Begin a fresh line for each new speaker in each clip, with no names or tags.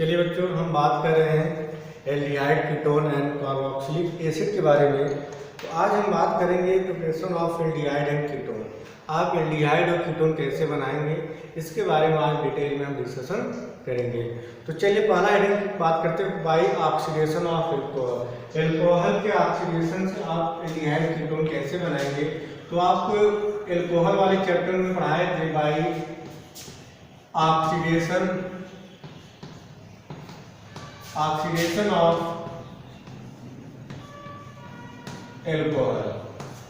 चलिए बच्चों, हम बात कर रहे हैं aldehyde, ketone and carboxylic acid के बारे में। तो आज हम बात करेंगे preparation of aldehyde and ketone. आप एल्डिहाइड और कीटोन कैसे बनाएंगे, इसके बारे में आज डिटेल में हम डिस्कशन करेंगे। तो चलिए पहला हेडिंग बात करते हैं, by oxidation of alcohol. Alcohol के ऑक्सीडेशन से आप एल्डिहाइड कीटोन कैसे बनाएंगे। तो आपको एल्कोहल वाले चैप्टर में पढ़ाए थे बाई ऑक्सीडेशन ऑफ एल्कोहल।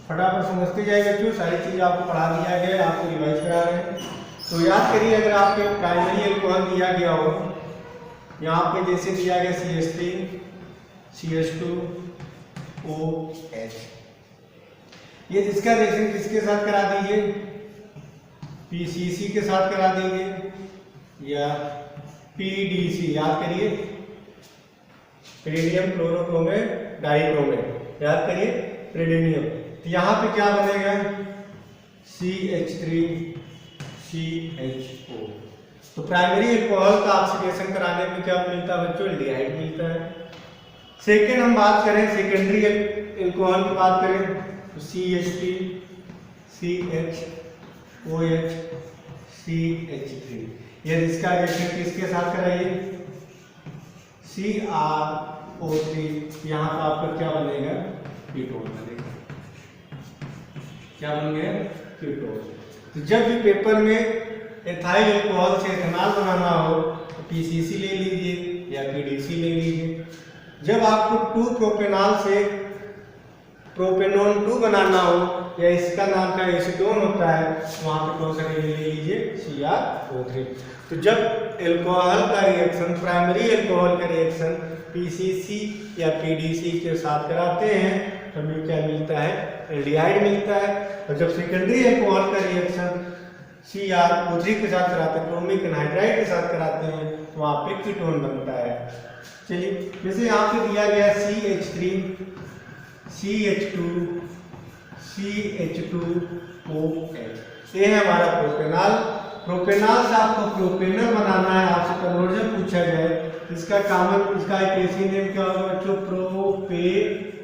फटाफट समझते जाइए बच्चों, सारी चीज आपको पढ़ा दिया गया है, आपको रिवाइज करा रहे हैं। तो याद करिए, अगर आपके प्राइमरी एल्कोहल दिया गया हो, यहाँ पे जैसे दिया गया CH3 CH2OH, ये इसका रिएक्शन किसके साथ करा दीजिए, PCC के साथ करा देंगे या PDC। याद करिए, प्रीडियम क्लोरोक्रोमेट डाइक्रोमेट। याद करिए प्रीडियम। तो यहाँ पे क्या बनेगा, CH3CHO। तो प्राइमरी एल्कोहल का ऑक्सीडेशन कराने में क्या मिलता है बच्चों, एल्डिहाइड मिलता है। सेकेंड हम बात करें, सेकेंडरी एल्कोहल की बात करें तो CH3 CHOH CH3। ये इसका रिएक्शन किसके साथ कराइए, CrO3। यहाँ पर आपका क्या बनेगा, कीटोन बनेगा। क्या बन गया, कीटोन। तो जब भी पेपर में एथाइल एल्कोहल से इथेनॉल बनाना हो तो PCC ले लीजिए या PDC ले लीजिए। जब आपको 2-प्रोपेनॉल से प्रोपेनॉन 2 बनाना हो, या इसका नाम का एसीटोन होता है, वहां पे कौन सा ले लीजिए, CrO3। तो जब एल्कोहल का रिएक्शन, प्राइमरी एल्कोहल का रिएक्शन PCC या PDC के साथ कराते हैं तो हमें क्या मिलता है, एल्डिहाइड मिलता है। और जब सेकेंडरी एल्कोहल का रिएक्शन CrO3 के साथ कराते हैं, क्रोमिक एनहाइड्राइड के साथ कराते हैं, तो वहाँ पे कीटोन बनता है। चलिए, जैसे यहाँ पे दिया गया CH3 CH2 CH2OH, ये है हमारा प्रोपेनॉल। प्रोपेनॉल से आपको प्रोपेनल बनाना है, आपसे कन्वर्जन पूछा जाए, इसका कॉमन, इसका एक ऐसी नेम क्या होगा बच्चों, प्रोपेनॉल।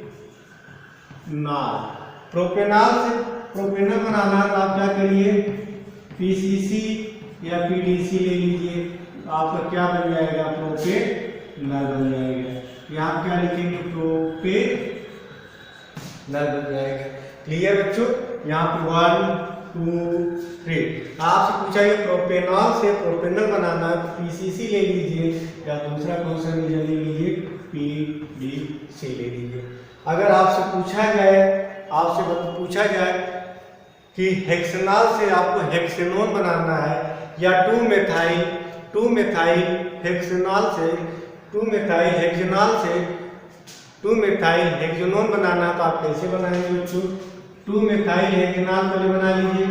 प्रोपेनॉल से प्रोपेनल बनाना है तो आप क्या करिए, PCC या PDC ले लीजिए, तो आपका क्या बन जाएगा, प्रोपेनल बन जाएगा। यहाँ क्या लिखेंगे, प्रोपेनल बन जाएगा। क्लियर बच्चों, यहाँ पे 1 2 3। आपसे पूछा गया प्रोपेनॉल से प्रोपेनल बनाना है तो PCC ले लीजिए, या दूसरा कौन सा ले लीजिए, PDC ले लीजिए। अगर आपसे पूछा जाए कि हेक्सेनॉल से आपको हेक्सेनोन बनाना है, या 2-मेथाइल हेक्सेनॉल से 2-मेथाइल हेक्सेनोन बनाना है, तो आप कैसे बनाएंगे बच्चों, 2-मेथाइल हेक्सेनॉल पहले बना लीजिए,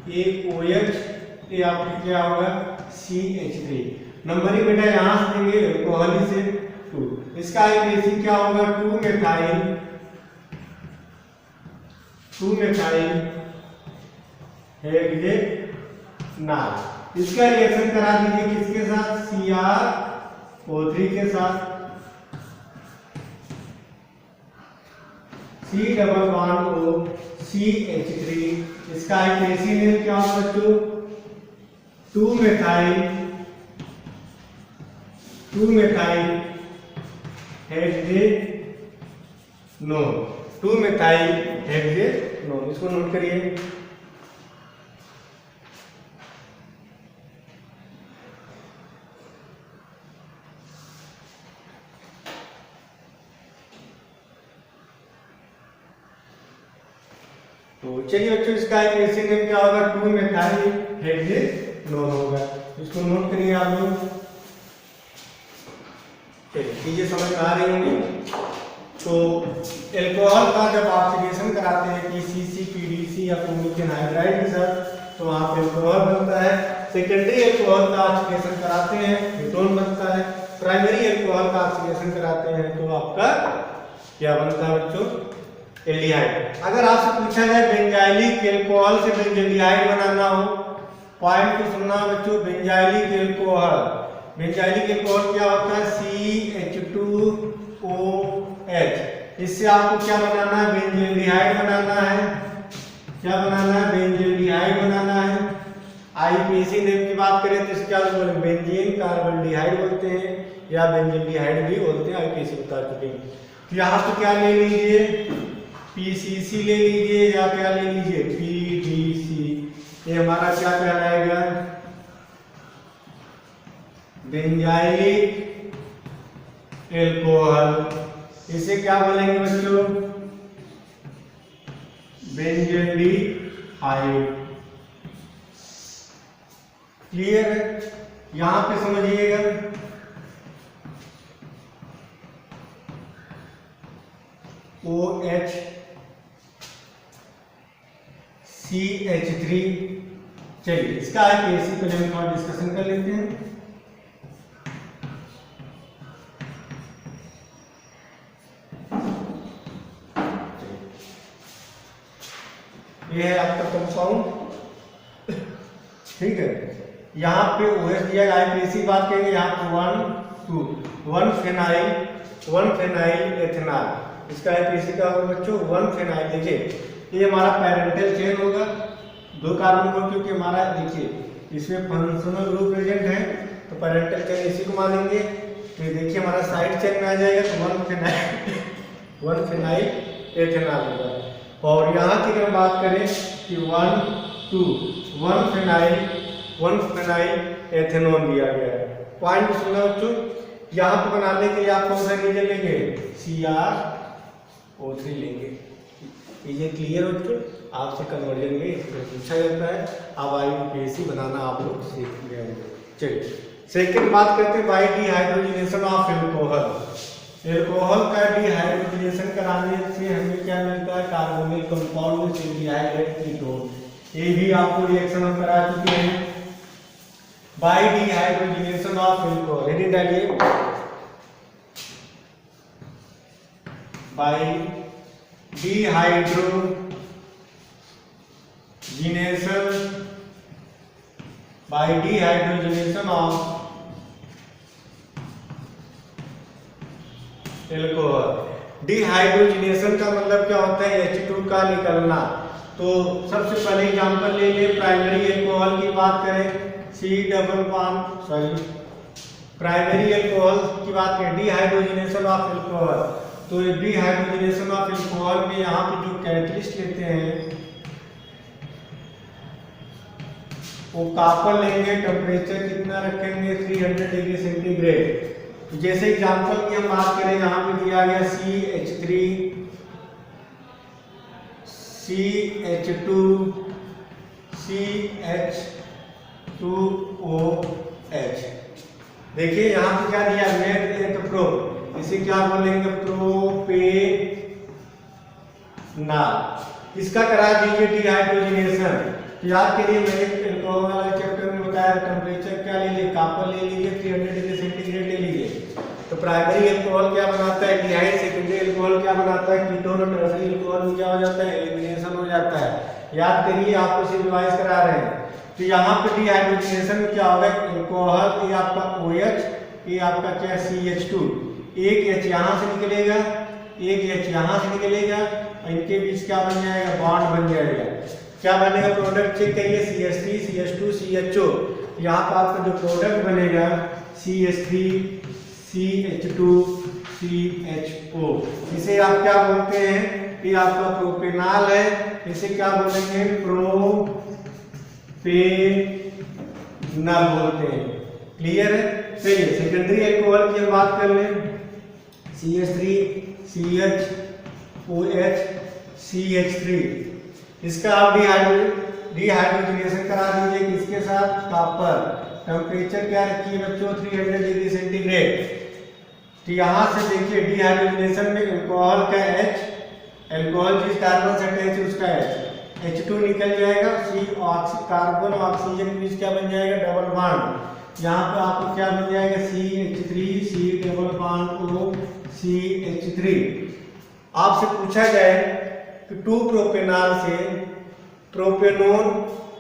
OH, ये आपको क्या होगा, CH3। नंबरिंग बेटा यहाँ से देंगे, एल्कोहल से 2। इसका एक बेसिक क्या होगा, 2-मेथाइल हेक्सेनॉल। इसका रिएक्शन करा दीजिए किसके साथ, CrO3 के साथ, C+O CH3। इसका एक ऐसी नेम क्या होगा बच्चों, 2-मेथाइल हेक्सेनोन। 2-मेथाइल हेक्सेनोन, इसको नोट करिए। तो चलिए बच्चों, इसका एक ऐसे नेम क्या होगा, 2-मेथाइल हेक्सेनोन होगा। इसको नोट करिए आप लोग। चलिए, चीजें समझ आ रही होंगी। तो एल्कोहल का जब ऑक्सीडेशन कराते हैं PCC PDC या क्रोमिक एनहाइड्राइड के साथ, तो वहाँ पे एल्कोहल बनता है। सेकेंडरी एल्कोहल का ऑक्सीडेशन कराते हैं, कीटोन बनता है। प्राइमरी एल्कोहल का ऑक्सीडेशन कराते हैं तो आपका क्या बनता है बच्चों, एल्डिहाइड। अगर आपसे पूछा जाए बेंजाइलिक एल्कोहल से बेंजोएल्डिहाइड बनाना हो, पॉइंट को सुनना बच्चों, बेंजाइलिक एल्कोहल बेंजाइलिक अल्कोहल क्या होता है? CH2OH। इससे आपको क्या बनाना है? बेंजील्डिहाइड बनाना है। क्या बनाना है? बेंजील्डिहाइड बनाना है। आईपीसी नेम की बात करें तो इसका बेंजीन कार्बोल्डिहाइड बोलते हैं या बेंजील्डिहाइड भी बोलते हैं, आईपीसी बता चुके हैं। तो यहाँ पे क्या ले लीजिए? पीसीसी ले लीजिए या क्या ले लीजिए? पीडीसी। ये हमारा क्या कहलाएगा? Benzylic alcohol. इसे क्या बोलेंगे बच्चों? बेंजील्डिहाइड। क्लियर है? यहां पे समझिएगा, OH CH3। चलिए इसका आईपीसी पे हम थोड़ा डिस्कशन कर लेते हैं। ये है आपका कंपाउंड, ठीक है। यहाँ पे OH दिया, आईपीसी बात करेंगे यहाँ पे 1 फेनाइल एथेनॉल। इसका आईपीसी का होगा बच्चों 1 फेनाइल। देखिए ये हमारा पैरेंटल चेन होगा, 2 कार्बन को, क्योंकि हमारा देखिए इसमें फंक्शनल ग्रुप प्रेजेंट है तो पैरेंटल चेन इसी को मानेंगे। तो देखिए हमारा साइड चेन में आ जाएगा तो 1 फेनाइल एथेनॉल होगा। और यहाँ की अगर बात करें कि 1 फेनाइल एथेनॉल दिया गया है। पॉइंट सुनना बच्चों, यहाँ पे बनाने के लिए आप कौन सा रीजन लेंगे? CrO3 लेंगे। ये क्लियर हो बच्चों? आपसे कन्वर्जन में पूछा जाता है। अब आईपीसी बनाना आप लोग सीख गए होंगे। चलिए सेकंड बात करते हैं by dehydrogenation of alcohol. Alcohol का डिहाइड्रोजनेशन कराने से हमें क्या मिलता है? कार्बोनिल कंपाउंड में डिहाइड्रेट कीटोन। ये भी आपको रिएक्शन हम करा चुके हैं। By dehydrogenation of alcohol, heading डालिए, by dehydrogenation of alcohol. Dehydrogenation का मतलब क्या होता है? H2 का निकलना। तो सबसे पहले एग्जांपल ले लिए, प्राइमरी अल्कोहल की बात करें, प्राइमरी अल्कोहल की बात करें, डिहाइड्रोजनेशन ऑफ अल्कोहल। तो डिहाइड्रोजनेशन ऑफ अल्कोहल में यहाँ पे जो कैटलिस्ट लेते हैं वो कॉपर लेंगे, टेम्परेचर कितना रखेंगे? 300 डिग्री सेंटीग्रेड। तो जैसे एग्जांपल की हम बात करें, यहाँ पे दिया गया CH2OH। देखिए यहाँ पे क्या दिया? मेड एट प्रो, इसे क्या बोलेंगे? प्रोपेनाल। इसका करा दीजिए डिहाइड्रोजनेशन। तो याद करिए मैंने अल्कोहल वाले चैप्टर में बताया टेम्परेचर क्या ले लीजिए? कॉपर ले लीजिए, 300 डिग्री सेंटीग्रेड ले लीजिए। तो प्राइमरी अल्कोहल क्या बनाता है? डिहाइड। सेकेंडरी अल्कोहल क्या बनाता है? कीटोन। और टर्सरी अल्कोहल में क्या हो जाता है? एलिमिनेशन हो जाता है। याद करिए, आपको सिर्फ रिवाइज करा रहे हैं। तो यहाँ पे डिहाइड्रोजनेशन में क्या होगा? अल्कोहल ये आपका OH, ये आपका क्या? CH2। एक H यहाँ से निकलेगा, एक H यहाँ से निकलेगा, इनके बीच क्या बन जाएगा? बॉन्ड बन जाएगा। क्या बनेगा? प्रोडक्ट चेक करिए, CH3 CH2 CHO। यहाँ पर आपका जो प्रोडक्ट बनेगा CH3 CH2 CHO। इसे आप क्या बोलते हैं? ये आपका प्रोपेनाल है। इसे क्या बोलेंगे? प्रोपेनल बोलते हैं। क्लियर है? चलिए सेकेंडरी अल्कोहल की बात कर लें, CH3 CHOH CH3। इसका आप डिहाइड्रोजनेशन करा दीजिए किसके साथ? कॉपर। टेम्परेचर क्या रखिए बच्चों? 300 डिग्री सेंटीग्रेड। तो यहाँ से देखिए डिहाइड्रोजनेशन में अल्कोहल का H, अल्कोहल जिस कार्बन से अटैच है उसका H2 निकल जाएगा, कार्बन और ऑक्सीजन के बीच क्या बन जाएगा? Double bond. यहाँ पे आपको क्या बन जाएगा? CH3 C double bond O CH3। आपसे पूछा जाए कि 2 प्रोपेनॉल से प्रोपेनोन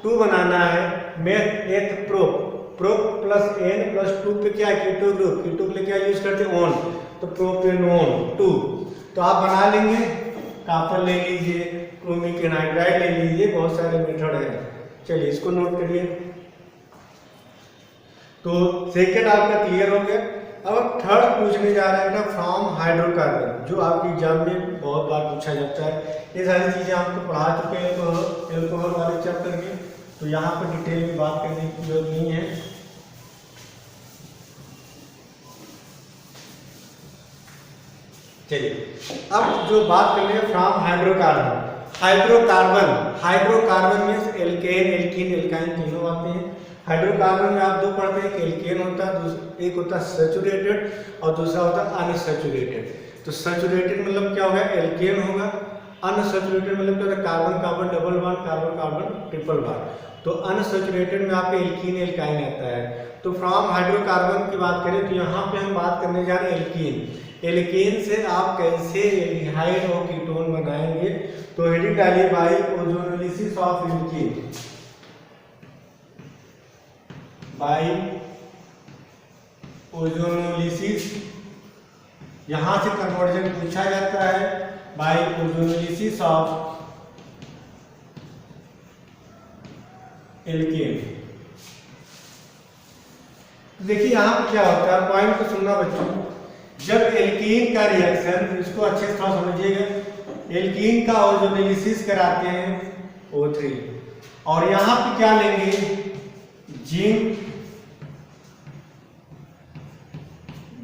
2 बनाना है, meth eth pro, pro plus n plus 2 पे क्या है कीटो ग्रुप, कीटो के लिए क्या यूज करते हैं ऑन, तो प्रोपेनोन 2। तो आप बना लेंगे, कॉपर ले लीजिए, क्रोमिक एनाहाइड्राइड ले लीजिए, बहुत सारे मेथड है। चलिए इसको नोट करिए। तो सेकेंड आपका क्लियर हो गया। अब थर्ड पूछने जा रहा है ना फ्रॉम हाइड्रोकार्बन, जो आपके एग्जाम में बहुत बार पूछा जाता है। ये सारी चीजें आपको पढ़ा चुके हैं एल्कोहल वाले चैप्टर में, तो यहाँ पर डिटेल में बात करने की जरूरत नहीं है। चलिए अब जो बात कर रहे हैं फ्रॉम हाइड्रोकार्बन। हाइड्रोकार्बन में एल्केन, एल्कीन, एल्काइन तीनों आते हैं। हाइड्रोकार्बन में आप दो पढ़ते हैं कि एल्केन होता है, एक होता है सैचुरेटेड और दूसरा होता है अनसैचुरेटेड। तो सैचुरेटेड मतलब क्या होगा, एल्केन होगा। अनसैचुरेटेड मतलब क्या होता है, carbon carbon double bond, carbon carbon triple bond. तो अनसैचुरेटेड में आपके एल्कीन, एल्काइन आता है। तो फ्रॉम हाइड्रोकार्बन की बात करें तो यहाँ पे हम बात करने जा रहे हैं एल्कीन। एल्केन से आप कैसे एल्डिहाइड और कीटोन बनाएंगे, तो हेडिंग डालिए by ozonolysis of alkene, by ozonolysis. यहां से कन्वर्जन पूछा जाता है, बाय ओजोनोलिसिस ऑफ एल्केन। देखिए यहां पर क्या होता है, पॉइंट को सुनना बच्चों। जब एल्कीन का रिएक्शन, इसको अच्छे से समझिएगा, एल्कीन का ओजोनोलिसिस कराते हैं O3, और यहां पे क्या लेंगे, जिंक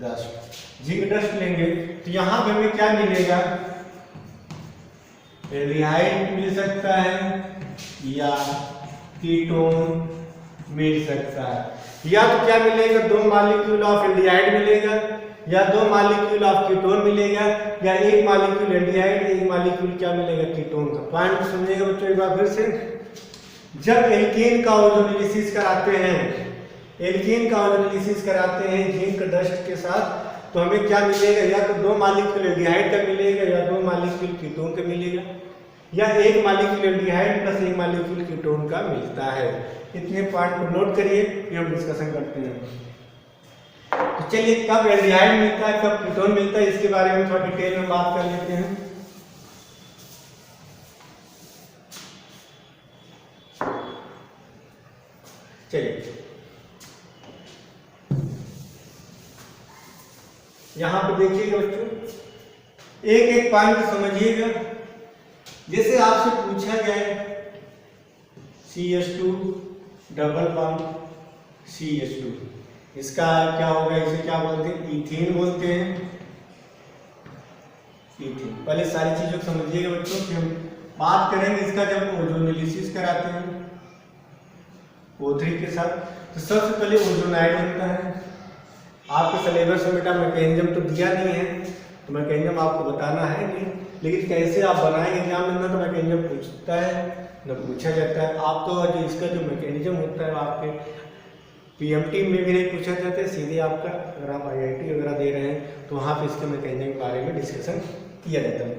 डस्ट लेंगे। तो यहां पे हमें क्या मिलेगा, एल्डिहाइड मिल सकता है या कीटोन मिल सकता है। या तो क्या मिलेगा, 2 मॉलिक्यूल ऑफ एल्डिहाइड मिलेगा, या 2 मॉलिक्यूल ऑफ कीटोन मिलेगा, या 1 मॉलिक्यूल एल्डिहाइड, 1 मॉलिक्यूल क्या मिलेगा, कीटोन का। पॉइंट सुनिएगा बच्चों एक बार फिर से। जब एल्कीन का ओजोनोलिसिस कराते हैं, एल्कीन का ओजोनोलिसिस कराते हैं जिंक डस्ट के साथ, तो हमें क्या मिलेगा, या तो 2 मॉलिक्यूल एल्डिहाइड का मिलेगा, या 2 मॉलिक्यूल कीटोन का मिलेगा, या 1 molecule aldehyde plus 1 molecule ketone का मिलता है। इतने पॉइंट को नोट करिए, फिर हम डिस्कशन करते हैं। तो चलिए कब एल्डिहाइड मिलता है, कब कीटोन मिलता है, इसके बारे में थोड़ा डिटेल में बात कर लेते हैं। चलिए यहां पे देखिएगा बच्चों, एक एक पॉइंट समझिएगा। जैसे आपसे पूछा गया CH2 डबल बॉन्ड CH2, इसका क्या होगा, इसे क्या बोलते हैं, इथीन बोलते हैं, इथीन। पहले सारी चीजों को समझिएगा बच्चों, कि हम बात करेंगे इसका जब ओजोनोलिसिस कराते हैं O3 के साथ, तो सबसे पहले ओजोनाइड बनता है। आपके सिलेबस में बेटा मैकेनिज्म तो दिया नहीं है, तो मैकेनिज्म आपको बताना है नहीं, लेकिन कैसे आप बनाएंगे एग्जाम में, तो मैकेनिज्म पूछता है न पूछा जाता है। आप तो जो इसका जो मैकेनिज्म होता है आपके PMT में भी नहीं पूछा जाता है, सीधे आपका अगर आप IIT वगैरह दे रहे हैं तो वहाँ पे इसके मैकेनिज्म के बारे में डिस्कशन किया जाता है।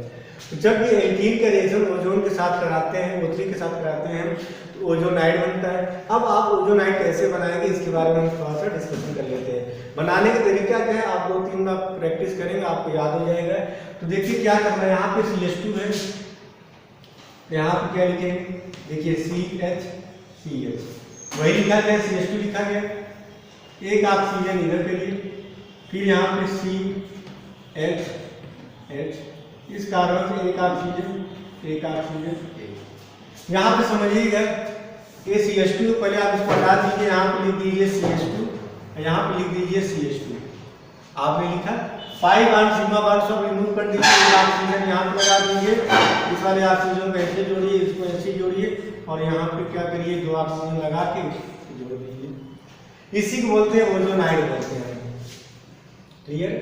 तो जब ये एल्कीन का रिएक्शन ओजोन के साथ कराते हैं, O3 के साथ कराते हैं, तो ओजोनाइड बनता है। अब आप ओजोनाइड कैसे बनाएंगे, इसके बारे में हम थोड़ा सा डिस्कशन कर लेते हैं। बनाने का तरीका क्या है, आप 2-3 बार प्रैक्टिस करेंगे, आपको याद हो जाएगा। तो देखिए क्या करना है, यहाँ पे CH2 है, यहाँ पे क्या लिखेंगे, देखिए CH वही लिखा गया, CH2 लिखा गया, एक ऑक्सीजन इधर के लिए, फिर यहाँ पे CH, इस कारण से एक ऑक्सीजन। यहाँ पे समझिएगा ये CH2, पहले आप इसको हटा दीजिए, यहाँ पे लिख दीजिए CH2, यहाँ पे लिख दीजिए CH2। आपने लिखा पाई बॉन्ड सिग्मा बॉन्ड सब रिमूव कर दीजिए, ऑक्सीजन यहाँ पे लगा दीजिए, इस वाले ऑक्सीजन को ऐसे जोड़िए, इसको ऐसे जोड़िए, और यहाँ पे क्या करिए, 2 ऑक्सीजन लगा के जोड़ दीजिए। इसी को बोलते हैं ओजोनाइड बोलते हैं। क्लियर,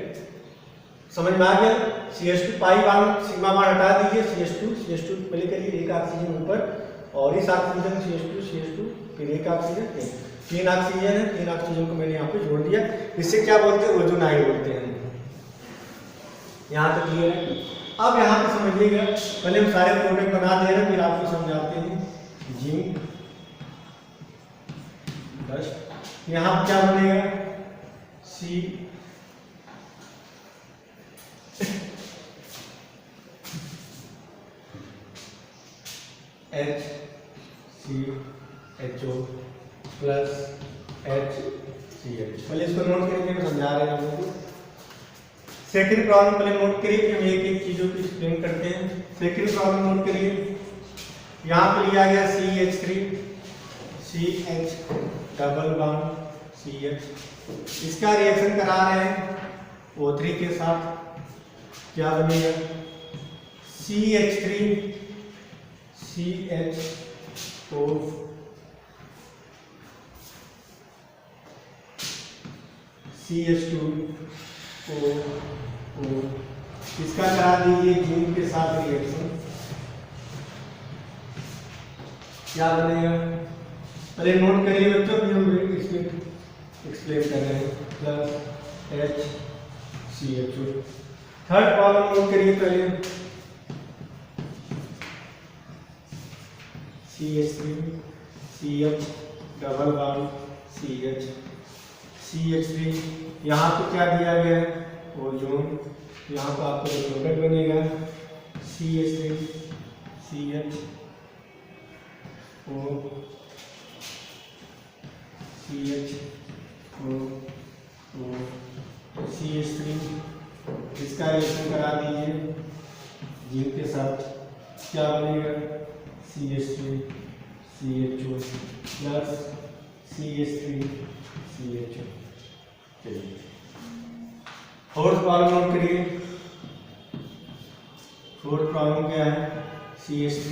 समझ में आ गया। CH2 pi bond sigma bond हटा दीजिए, CH2 पहले करिए, एक ऑक्सीजन ऊपर, और इस ऑक्सीजन CH2 फिर एक ऑक्सीजन, 3 ऑक्सीजन है, 3 ऑक्सीजन को मैंने यहाँ पे जोड़ दिया। इससे क्या बोलते हैं, ओजोनाइड बोलते हैं। यहाँ तक क्लियर है। अब यहाँ पे समझिएगा, पहले हम सारे प्रोडक्ट बना दे रहे हैं, फिर आपको समझाते हैं। जिंक 10। यहाँ क्या बनेगा C H C H O plus H C H. पहले इसको नोट करके मैं समझा रहे हैं आप लोगों को। सेकेंड प्रॉब्लम पहले नोट करिए कि हम एक एक चीजों को एक्सप्लेन करते हैं। सेकेंड प्रॉब्लम नोट करिए, यहाँ पे लिया गया CH3 CH double bond CH, इसका रिएक्शन करा रहे हैं O3 के साथ, क्या बनेगा CH3 CHO CH2O, इसका करा दीजिए जिंक के साथ रिएक्शन, क्या बनेगा पहले नोट करिए बच्चों, फिर हम इसमें एक्सप्लेन कर रहे हैं। Plus HCHO। Third problem note करिए पहले, CH3 CH double bond CH CH3, यहाँ पे क्या दिया गया है ओजोन, यहाँ पर आपको प्रोडक्ट बनेगा CH3 CH O CH O CH3, इसका रिएक्शन करा दीजिए जिंक के साथ, क्या बनेगा CH3 CHO plus CH3 CHO। चलिए फोर्थ प्रॉब्लम नोट करिए। फोर्थ प्रॉब्लम क्या है CH3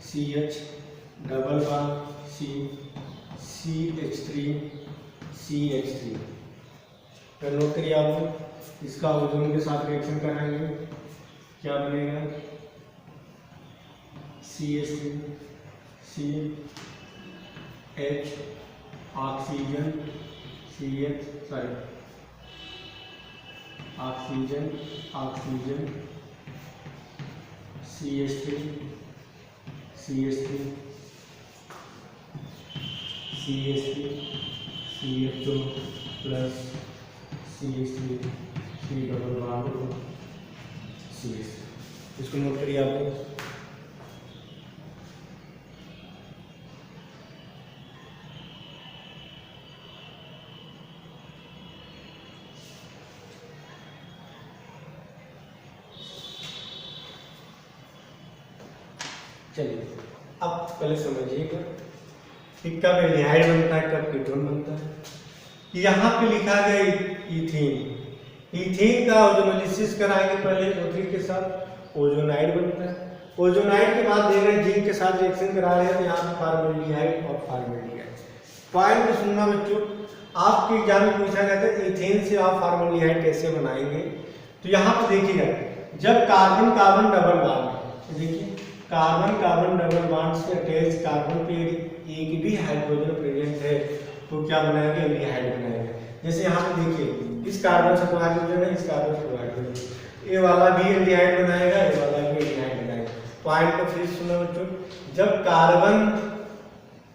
CH double bond CH3 CH3, फिर नोट करिए आप लोग, इसका ओजोन के साथ रिएक्शन कराएंगे, क्या बनेगा CH3 CH oxygen oxygen oxygen CH3 CHO plus CH3 C double bond CH। इसको नोट करिए आप लोग। चलिए अब पहले समझिएगा कि कब एल्डिहाइड बनता है, कब कीटोन बनता है। यहाँ पे लिखा गया इथीन, इथीन का ओजोनोलिसिस कराएंगे पहले O3 के साथ, ओजोनाइड बनता है। ओजोनाइड के बाद दे रहे जिंक के साथ रिएक्शन करा रहे हैं, यहाँ पे फॉर्मेल्डिहाइड और फॉर्मेल्डिहाइड। पॉइंट में सुनना बच्चों, आपके एग्जाम में पूछा जाता है इथेन से आप फॉर्मेल्डिहाइड कैसे बनाएंगे। तो यहाँ पे देखिएगा, जब कार्बन कार्बन डबल बॉन्ड, देखिए कार्बन कार्बन डबल बॉन्ड से अटैच कार्बन पे एक भी हाइड्रोजन प्रेजेंट है तो क्या बनाएंगे एल्डिहाइड बनाएंगे। जैसे यहाँ पे देखिए इस कार्बन से दो हाइड्रोजन है, इस कार्बन से दो हाइड्रोजन, ये वाला भी एल्डिहाइड बनाएगा, ये वाला भी एल्डिहाइड बनाएगा। पॉइंट को फिर सुनो बच्चों, जब कार्बन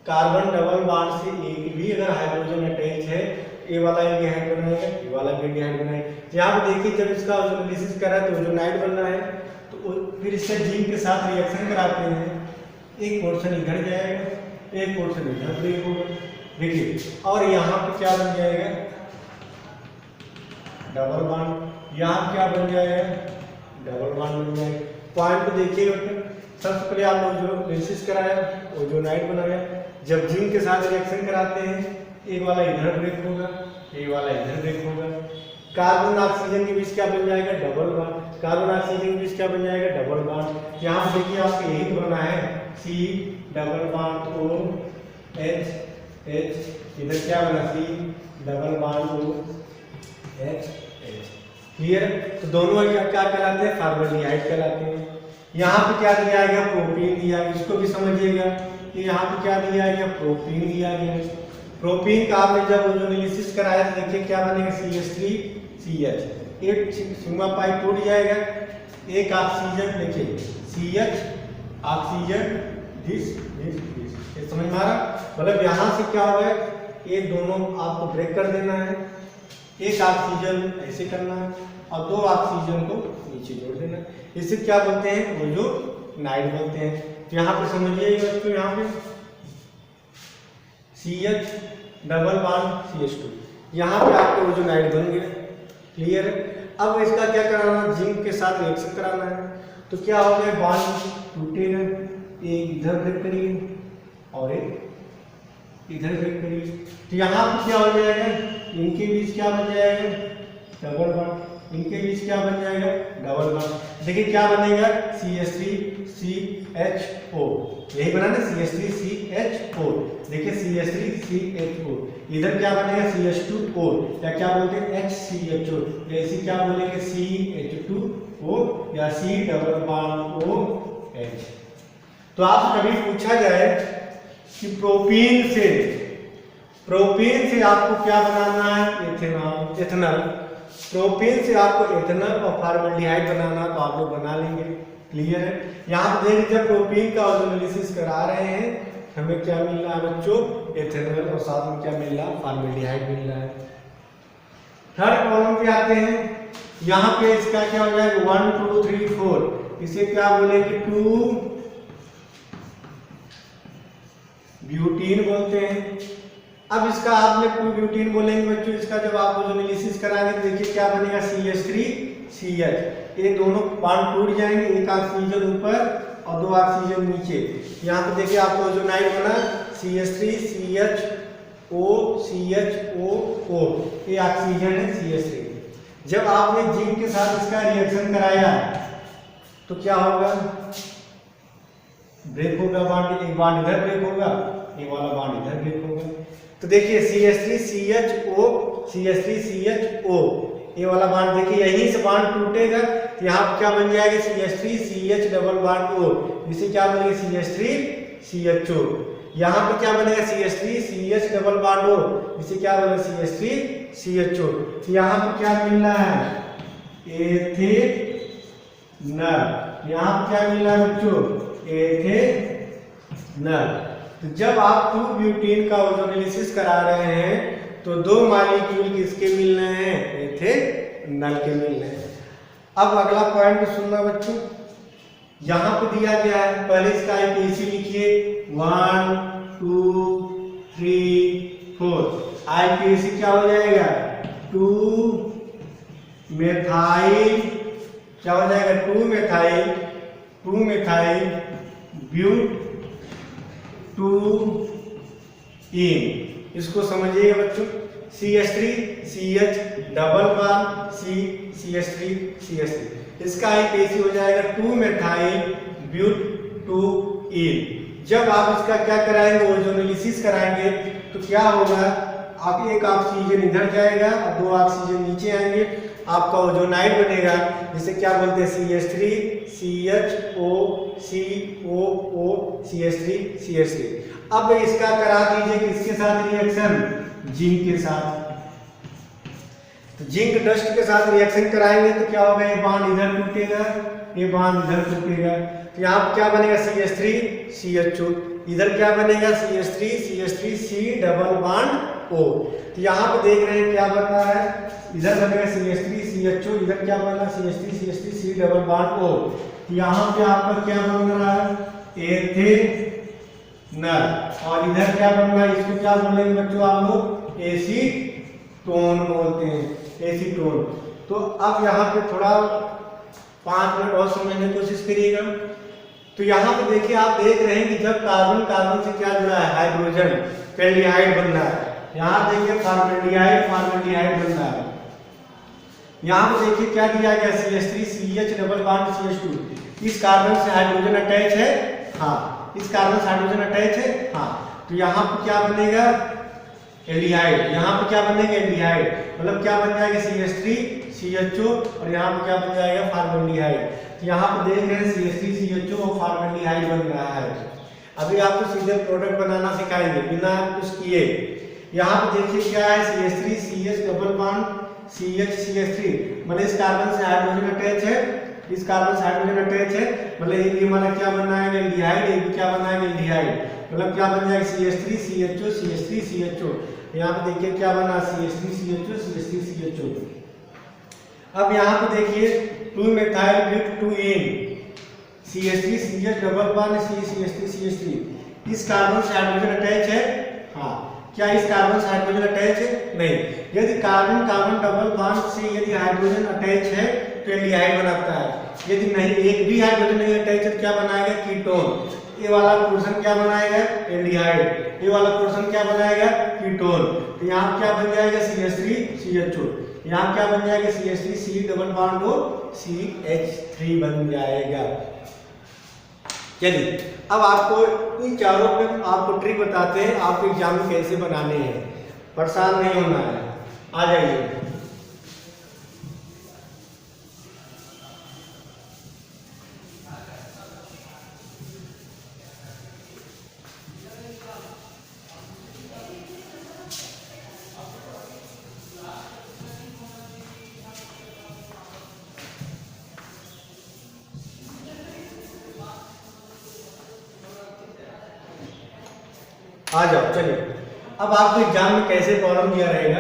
कार्बन डबल बॉन्ड से एक भी अगर हाइड्रोजन अटैच है, ये वाला एल्डिहाइड बनाएगा, ये वाला भी एल्डिहाइड बनाएगा। यहाँ पे देखिए जब इसका ओजोनोलिसिस करा है तो ओजोनाइड बन रहा है, तो फिर इससे जिंक के साथ रिएक्शन कराते हैं, एक पोर्शन इधर जाएगा, एक पोर्शन इधर ब्रेक होगा, देखिए। और यहाँ पे क्या बन जाएगा डबल बॉन्ड, यहाँ क्या बन जाएगा डबल बॉन्ड बन जाएगा। पॉइंट को देखिए बच्चों, सबसे पहले आप ओजोनोलिसिस कराया, ओजोनाइड बनाया, जब जिंक के साथ रिएक्शन कराते हैं एक वाला इधर ब्रेक होगा, एक वाला इधर ब्रेक होगा। कार्बन ऑक्सीजन के बीच क्या बन जाएगा डबल बॉन्ड, कार्बन ऑक्सीजन के बीच क्या बन जाएगा डबल बॉन्ड। यहाँ पे देखिए आपको यही तो बना है C double bond O H H, इधर क्या बना C double bond O H H। Clear? तो दोनों क्या कहलाते हैं फॉर्मेल्डिहाइड कहलाते हैं। यहाँ पे क्या दिया गया प्रोपीन दिया गया, इसको भी समझिएगा कि यहाँ पे क्या दिया गया प्रोपीन दिया गया। प्रोपीन का आपने जब ओजोनोलिसिस कराया तो देखिए क्या बनेगा CH3 CH, एक सिग्मा पाइप टूट जाएगा, एक ऑक्सीजन देखिए CH oxygen this this this, ये समझ में आ रहा? मतलब यहाँ से क्या होगा, ये दोनों आपको ब्रेक कर देना है, एक ऑक्सीजन ऐसे करना है और दो ऑक्सीजन को नीचे जोड़ देना है। इसे क्या बोलते हैं, वो जो नाइट बोलते हैं। तो यहाँ पे समझिएगा बच्चों, यहाँ पे CH डबल बॉन्ड CH2, यहाँ पे आपको वो जो नाइट बन गया। क्लियर है? अब इसका क्या कराना, जिंक के साथ रिएक्शन कराना है। तो क्या हो गया, बॉन्ड टूटेगा, एक इधर ब्रेक करिए और एक इधर ब्रेक करिए। तो यहाँ पे क्या हो जाएगा, इनके बीच क्या बन जाएगा, डबल बॉन्ड, इनके बीच क्या बन जाएगा, डबल बॉन्ड। देखिए क्या बनेगा, CH3CHO, यही बना ना, CH3CHO। देखिए CH3CHO, इधर क्या बनेगा, CH2O, या क्या बोलते हैं HCHO, या इसे क्या बोलेंगे CH2O या C डबल बॉन्ड OH। तो आपसे कभी पूछा जाए कि प्रोपीन से आपको क्या बनाना है, एथेनॉल। प्रोपीन से आपको एथेनॉल और फॉर्मल्डिहाइड बनाना, तो आप लोग बना लेंगे। क्लियर है? यहाँ पे देखिए जब प्रोपीन का ओजोनोलिसिस करा रहे हैं, हमें क्या मिल रहा है बच्चों, एथेनॉल, और साथ में क्या मिल रहा है, फॉर्मल्डिहाइड मिल रहा है। थर्ड कॉलम पे आते हैं, यहाँ पे इसका क्या हो जाएगा, 1 2 3 4, इसे क्या बोलेंगे, 2 ब्यूटीन बोलते हैं। अब इसका आपने 2 ब्यूटीन बोलेंगे बच्चों, इसका जब आप ओजोनोलिसिस कराएंगे तो देखिए क्या बनेगा, CH3CH, ये दोनों बॉन्ड टूट जाएंगे, एक ऑक्सीजन ऊपर और दो ऑक्सीजन नीचे। यहाँ पे देखिए आपको ओजोनाइड बना CH3CHO CHOO, ये ऑक्सीजन है CH3। जब आपने जिंक के साथ इसका रिएक्शन कराया तो क्या होगा, ब्रेक होगा बॉन्ड, एक बॉन्ड इधर ब्रेक होगा, ये वाला बॉन्ड इधर ब्रेक होगा। तो देखिए CH3CHO, ये वाला बॉन्ड देखिए यहीं से बॉन्ड टूटेगा, तो यहाँ पे क्या बन जाएगा, CH3CH डबल बॉन्ड O, जिसे क्या बनेगा, CH3CHO। यहाँ पे क्या बनेगा, CH3CH डबल बॉन्ड O, जिसे क्या बनेगा, CH3CHO। तो यहाँ पे क्या मिल रहा है, एथेनॉल। यहाँ पे क्या मिल रहा है बच्चों, एथेनॉल। तो जब आप 2 ब्यूटीन का ओजोनोलिसिस करा रहे हैं तो दो मॉलिक्यूल किसके मिल रहे हैं, एथेनॉल के मिल रहे हैं। अब अगला पॉइंट सुनना बच्चों, यहाँ पे दिया गया है, पहले इसका IPAC लिखिए, 1 2 3 4। IPAC क्या हो जाएगा, 2 मेथाइल, क्या हो जाएगा, 2 मेथाइल ब्यूट 2 इन। इसको समझिएगा बच्चों, CH3CH डबल बॉन्ड CH3CH3, इसका IPAC हो जाएगा 2 मेथाइल ब्यूट 2 इन। जब आप इसका क्या कराएंगे, ओजोनोलिसिस कराएंगे, तो क्या होगा, आप एक ऑक्सीजन इधर जाएगा और दो ऑक्सीजन नीचे आएंगे, आपका ओजोनाइड बनेगा, जिसे क्या बोलते हैं, CH3CHO COO CH3CH3। अब इसका करा दीजिए किसके साथ रिएक्शन, जिंक के साथ। तो जिंक डस्ट के साथ रिएक्शन कराएंगे तो क्या होगा, ये बॉन्ड इधर टूटेगा, ये बॉन्ड इधर टूटेगा। तो यहाँ क्या बनेगा, CH3CHO, इधर क्या बनेगा, CH3C डबल बॉन्ड O। तो यहाँ पे देख रहे हैं क्या बन रहा है, इधर बनेगा CH3CHO, इधर क्या बन रहा है, CH3C डबल बॉन्ड O। तो यहाँ पे आपका क्या बन रहा है, एथेनॉल, और इधर क्या बन रहा है, इसको क्या बोलेंगे बच्चों आप लोग, एसीटोन बोलते हैं, एसीटोन। तो अब यहाँ पे थोड़ा 5 मिनट और समझने की कोशिश करिएगा। तो यहाँ पे देखिए, आप देख रहे हैं कि जब कार्बन कार्बन से क्या जुड़ा है, हाइड्रोजन, एल्डिहाइड बन रहा है। यहाँ देखिए फॉर्मल्डिहाइड बन रहा है। यहाँ पे देखिए क्या दिया गया, CH3CH डबल बॉन्ड CH2। इस कार्बन से हाइड्रोजन अटैच है, हाँ, इस कार्बन से हाइड्रोजन अटैच है, हाँ। तो यहाँ पे क्या बनेगा, एल्डिहाइड, यहाँ पे क्या बनेगा, एल्डिहाइड, मतलब क्या बन जाएगा, CH3CHO, और यहाँ पे क्या बन जाएगा, फॉर्मल्डिहाइड। तो यहाँ पे देख रहे हैं CH3CHO और फॉर्मल्डिहाइड बन रहा है। अभी आपको सीधे प्रोडक्ट बनाना सिखाएंगे बिना कुछ किए। यहाँ पे देखिए क्या है, CH3CH डबल बॉन्ड CH3, मतलब इस कार्बन से हाइड्रोजन अटैच है, इस कार्बन से हाइड्रोजन अटैच है, मतलब ये हमारा क्या बना है, एल्डिहाइड, ये क्या बना है, एल्डिहाइड। मतलब क्या बन जाएगा CH3 CHO CH3 CHO। यहाँ पे देखिए क्या बना CH3 CHO CH3 CHO। अब यहाँ पे देखिए 2 methyl group 2N CH3 CH double bond CH3 CH3। इस कार्बन से हाइड्रोजन अटैच है? हाँ। क्या इस कार्बन से हाइड्रोजन अटैच है? नहीं। यदि कार्बन कार्बन डबल बॉन्ड से यदि हाइड्रोजन अटैच है तो एल्डिहाइड बनाता है। यदि नहीं, एक भी हाइड्रोजन नहीं अटैच है तो क्या बनाएगा? कीटोन। ये वाला पोर्शन क्या बनाएगा? एल्डिहाइड। ये वाला पोर्शन क्या बनाएगा? कीटोन। तो यहाँ क्या बन जाएगा? CH3 CHO। यहाँ क्या बन जाएगा? CH3 C डबल बॉन्ड हो CH3 बन जाएगा। चलिए अब आपको इन चारों पे आपको ट्रिक बताते हैं, आपको एग्जाम में कैसे बनाने हैं। परेशान नहीं होना है, आ जाइए। आ जाओ। चलिए अब आपको एग्जाम में कैसे प्रॉब्लम दिया रहेगा,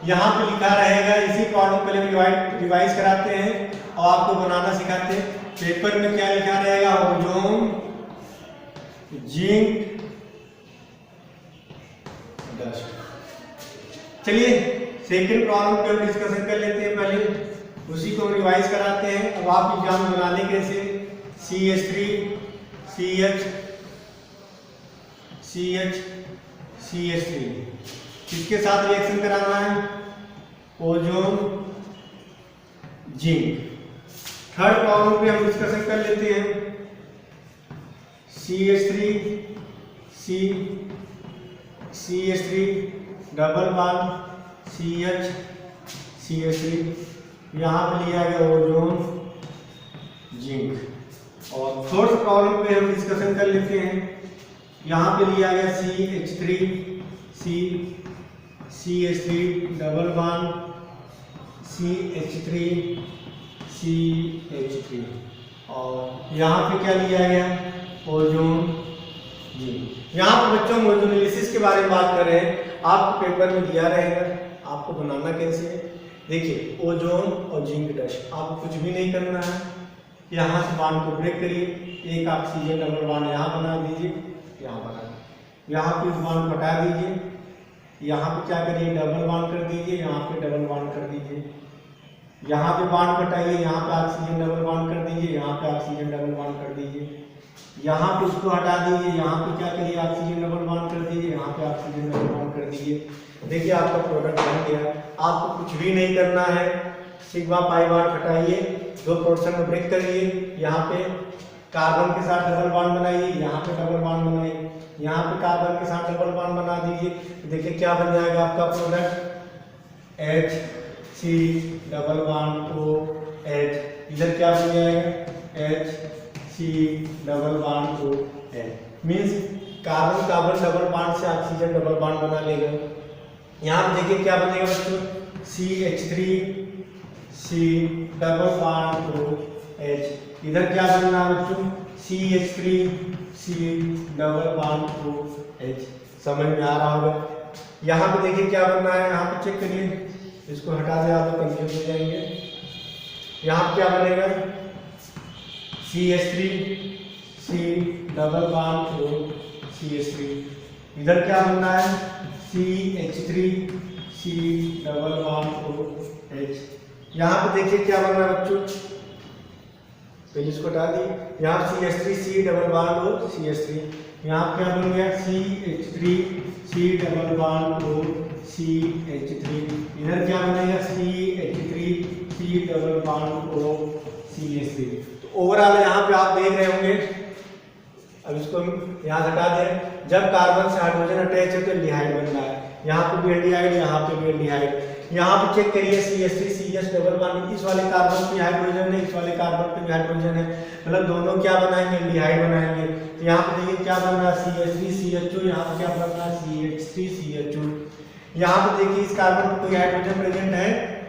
यहाँ पे लिखा रहेगा। इसी प्रॉब्लम को लेकर रिवाइज कराते हैं और आपको बनाना सिखाते हैं। पेपर में क्या लिखा रहेगा? Ozone, zinc, dust. चलिए सेकंड प्रॉब्लम पे हम डिस्कशन कर लेते हैं। पहले उसी को रिवाइज कराते हैं। अब आप एग्जाम में बनाने कैसे? CH3 CH CH CH3 किसके साथ रिएक्शन कराना है? Ozone, zinc. थर्ड प्रॉब्लम पे हम डिस्कशन कर लेते हैं। CH3 CH3 double bond CH CH3। यहाँ पे लिया गया ओजोन, जिंक। और फोर्थ प्रॉब्लम पे हम डिस्कशन कर लेते हैं। यहाँ पे लिया गया CH3 CH3 double bond CH3 CH3। और यहाँ पे क्या लिया गया? Ozone, zinc. यहाँ पे बच्चों हम ओजोनोलिसिस के बारे में बात कर रहे हैं। आपको पेपर में दिया रहेगा, आपको बनाना कैसे है। देखिए ओजोन और जिंक डस्ट, आपको कुछ भी नहीं करना है। यहाँ से बॉन्ड को ब्रेक करिए, एक ऑक्सीजन डबल बॉन्ड यहाँ बना दीजिए, यहाँ बना दीजिए। यहाँ पे इस बॉन्ड को हटा दीजिए, यहाँ पे क्या करिए? डबल बॉन्ड कर दीजिए, यहाँ पे डबल बॉन्ड कर दीजिए। यहाँ पे बॉन्ड हटाइए, यहाँ पे ऑक्सीजन डबल बॉन्ड कर दीजिए, यहाँ पे ऑक्सीजन डबल बॉन्ड कर दीजिए। यहाँ पे उसको हटा दीजिए, यहाँ पे क्या करिए? ऑक्सीजन डबल बॉन्ड कर दीजिए, यहाँ पे ऑक्सीजन डबल बॉन्ड कर दीजिए। देखिए आपका प्रोडक्ट बन गया। आपको कुछ भी नहीं करना है। सिग्मा पाई बॉन्ड हटाइए, दो पोर्शन में ब्रेक करिए। यहाँ पे कार्बन के साथ डबल बॉन्ड बनाइए, यहाँ पे डबल बॉन्ड बनाइए, यहाँ पे कार्बन के साथ डबल बॉन्ड बना दीजिए। देखिए क्या बन जाएगा आपका product? HC double bond OH। इधर क्या बन जाएगा? HC double bond OH। Means carbon carbon double bond से ऑक्सीजन डबल बॉन्ड बना लेगा। यहाँ पे देखिए क्या बनेगा बच्चों? CH3 C double bond OH। इधर क्या बनना है बच्चों? CH3 C double bond OH। समझ में आ रहा होगा। यहाँ पे देखिए क्या बनना है, यहाँ पे चेक करिए, इसको हटा दें, आप लोग कंफ्यूज हो जाएंगे। यहाँ पे क्या बनेगा? CH3 C double bond CH3। इधर क्या बनना है? CH3 C double bond OH। यहाँ पे देखिए क्या बनना है बच्चों? पहले इसको हटा दिए। यहाँ CH3 C double bond O CH3। यहाँ क्या बन गया? CH3 C double bond O CH3। इधर क्या बनेगा? CH3 C double bond O CH3। तो ओवरऑल यहाँ पे आप देख रहे होंगे। अब इसको यहाँ हटा दें। जब कार्बन से हाइड्रोजन अटैच है तो एल्डिहाइड बन रहा है। यहाँ पे भी एल्डिहाइड, यहाँ पे भी एल्डिहाइड। यहाँ पे चेक करिए CH3 CH डबल बॉन्ड, इस वाले कार्बन पे हाइड्रोजन है, इस वाले कार्बन पे भी हाइड्रोजन है, मतलब दोनों क्या बनाएंगे? एल्डिहाइड बनाएंगे। तो यहाँ पे देखिए क्या बन रहा है? CH3 CHO। यहाँ पे क्या बन रहा है? CH3 CHO। यहाँ पे देखिए इस कार्बन पे कोई हाइड्रोजन प्रेजेंट है,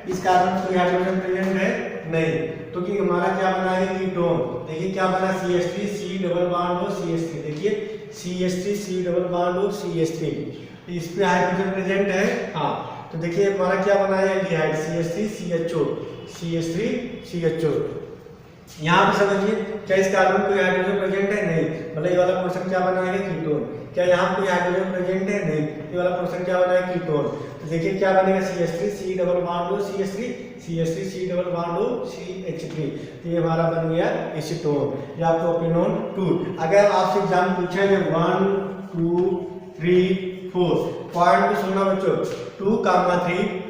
इस कार्बन पे कोई हाइड्रोजन प्रेजेंट है नहीं, तो कि हमारा क्या बना है? कीटोन। देखिए क्या बना? CH3 C double bond O CH3। देखिए CH3 C डबल बॉन्ड हो CH3, इस पे हाइड्रोजन प्रेजेंट है। हाँ, तो देखिए हमारा क्या बना है, aldehyde CH3 CHO, CH3 CHO। यहाँ पे समझिए, क्या इस कार्बन कोई हाइड्रोजन प्रेजेंट है? नहीं, मतलब ये वाला पोर्शन क्या बना है, कीटोन। क्या यहाँ कोई हाइड्रोजन प्रेजेंट है? नहीं, ये वाला पोर्शन क्या बना है, कीटोन। तो देखिए क्या बनेगा, CH3 C डबल बॉन्ड हो CH3 C डबल बॉन्ड हो CH3, तो ये हमारा बन गया एसीटोन या प्रोपेनोन 2। अगर आपसे एग्जाम पूछे 1 2 3 4 पॉइंट को सुनना बच्चों,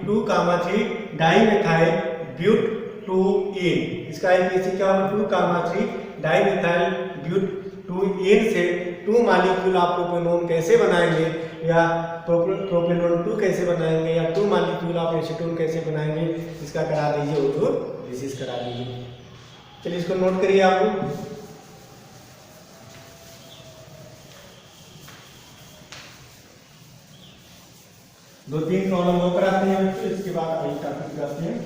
2,3 डाई मिथाइल ब्यूट 2एन, इसका एनपीसी क्या होगा, 2,3 डाई मिथाइल ब्यूट 2एन से 2 मॉलिक्यूल आप प्रोपेनोन कैसे बनाएंगे या प्रोपेनोन 2 कैसे बनाएंगे या 2 मॉलिक्यूल आप एसीटोन कैसे बनाएंगे, इसका करा दीजिए ओजोलिसिस करा दीजिए। चलिए इसको नोट करिए आप लोग। दो तीन प्रॉब्लम और कराते हैं बच्चों, इसके बाद वही टॉपिक करते हैं।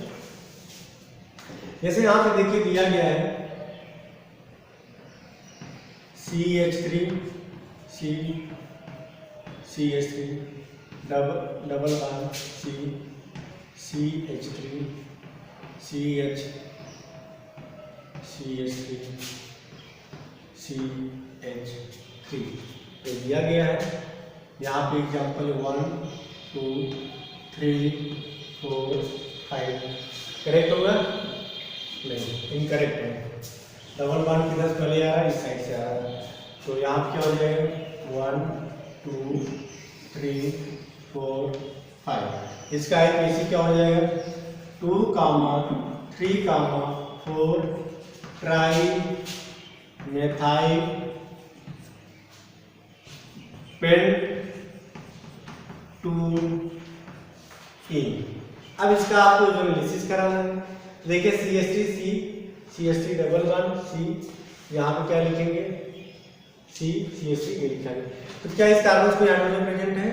जैसे यहाँ पे देखिए दिया गया है CH3 CH3 double bond CH3 CH3 CH3 तो दिया गया है। यहाँ पे एग्जाम्पल 1 2 3 4 5 करेक्ट होगा? नहीं, इनकरेक्ट है। डबल बॉन्ड किधर से पहले आ रहा है, इस साइड से आ रहा है, तो यहाँ क्या हो जाएगा 1 2 3 4 5। इसका एनपीसी क्या हो जाएगा 2, 3, 4 ट्राई मेथाइल पेंट 2 इन। अब इसका आपको जो एनालिसिस कराना है, देखिए CH3 डबल बॉन्ड C, यहाँ पे क्या लिखेंगे CH3 ये लिखा है। तो क्या इस कार्बन में हाइड्रोजन प्रेजेंट है?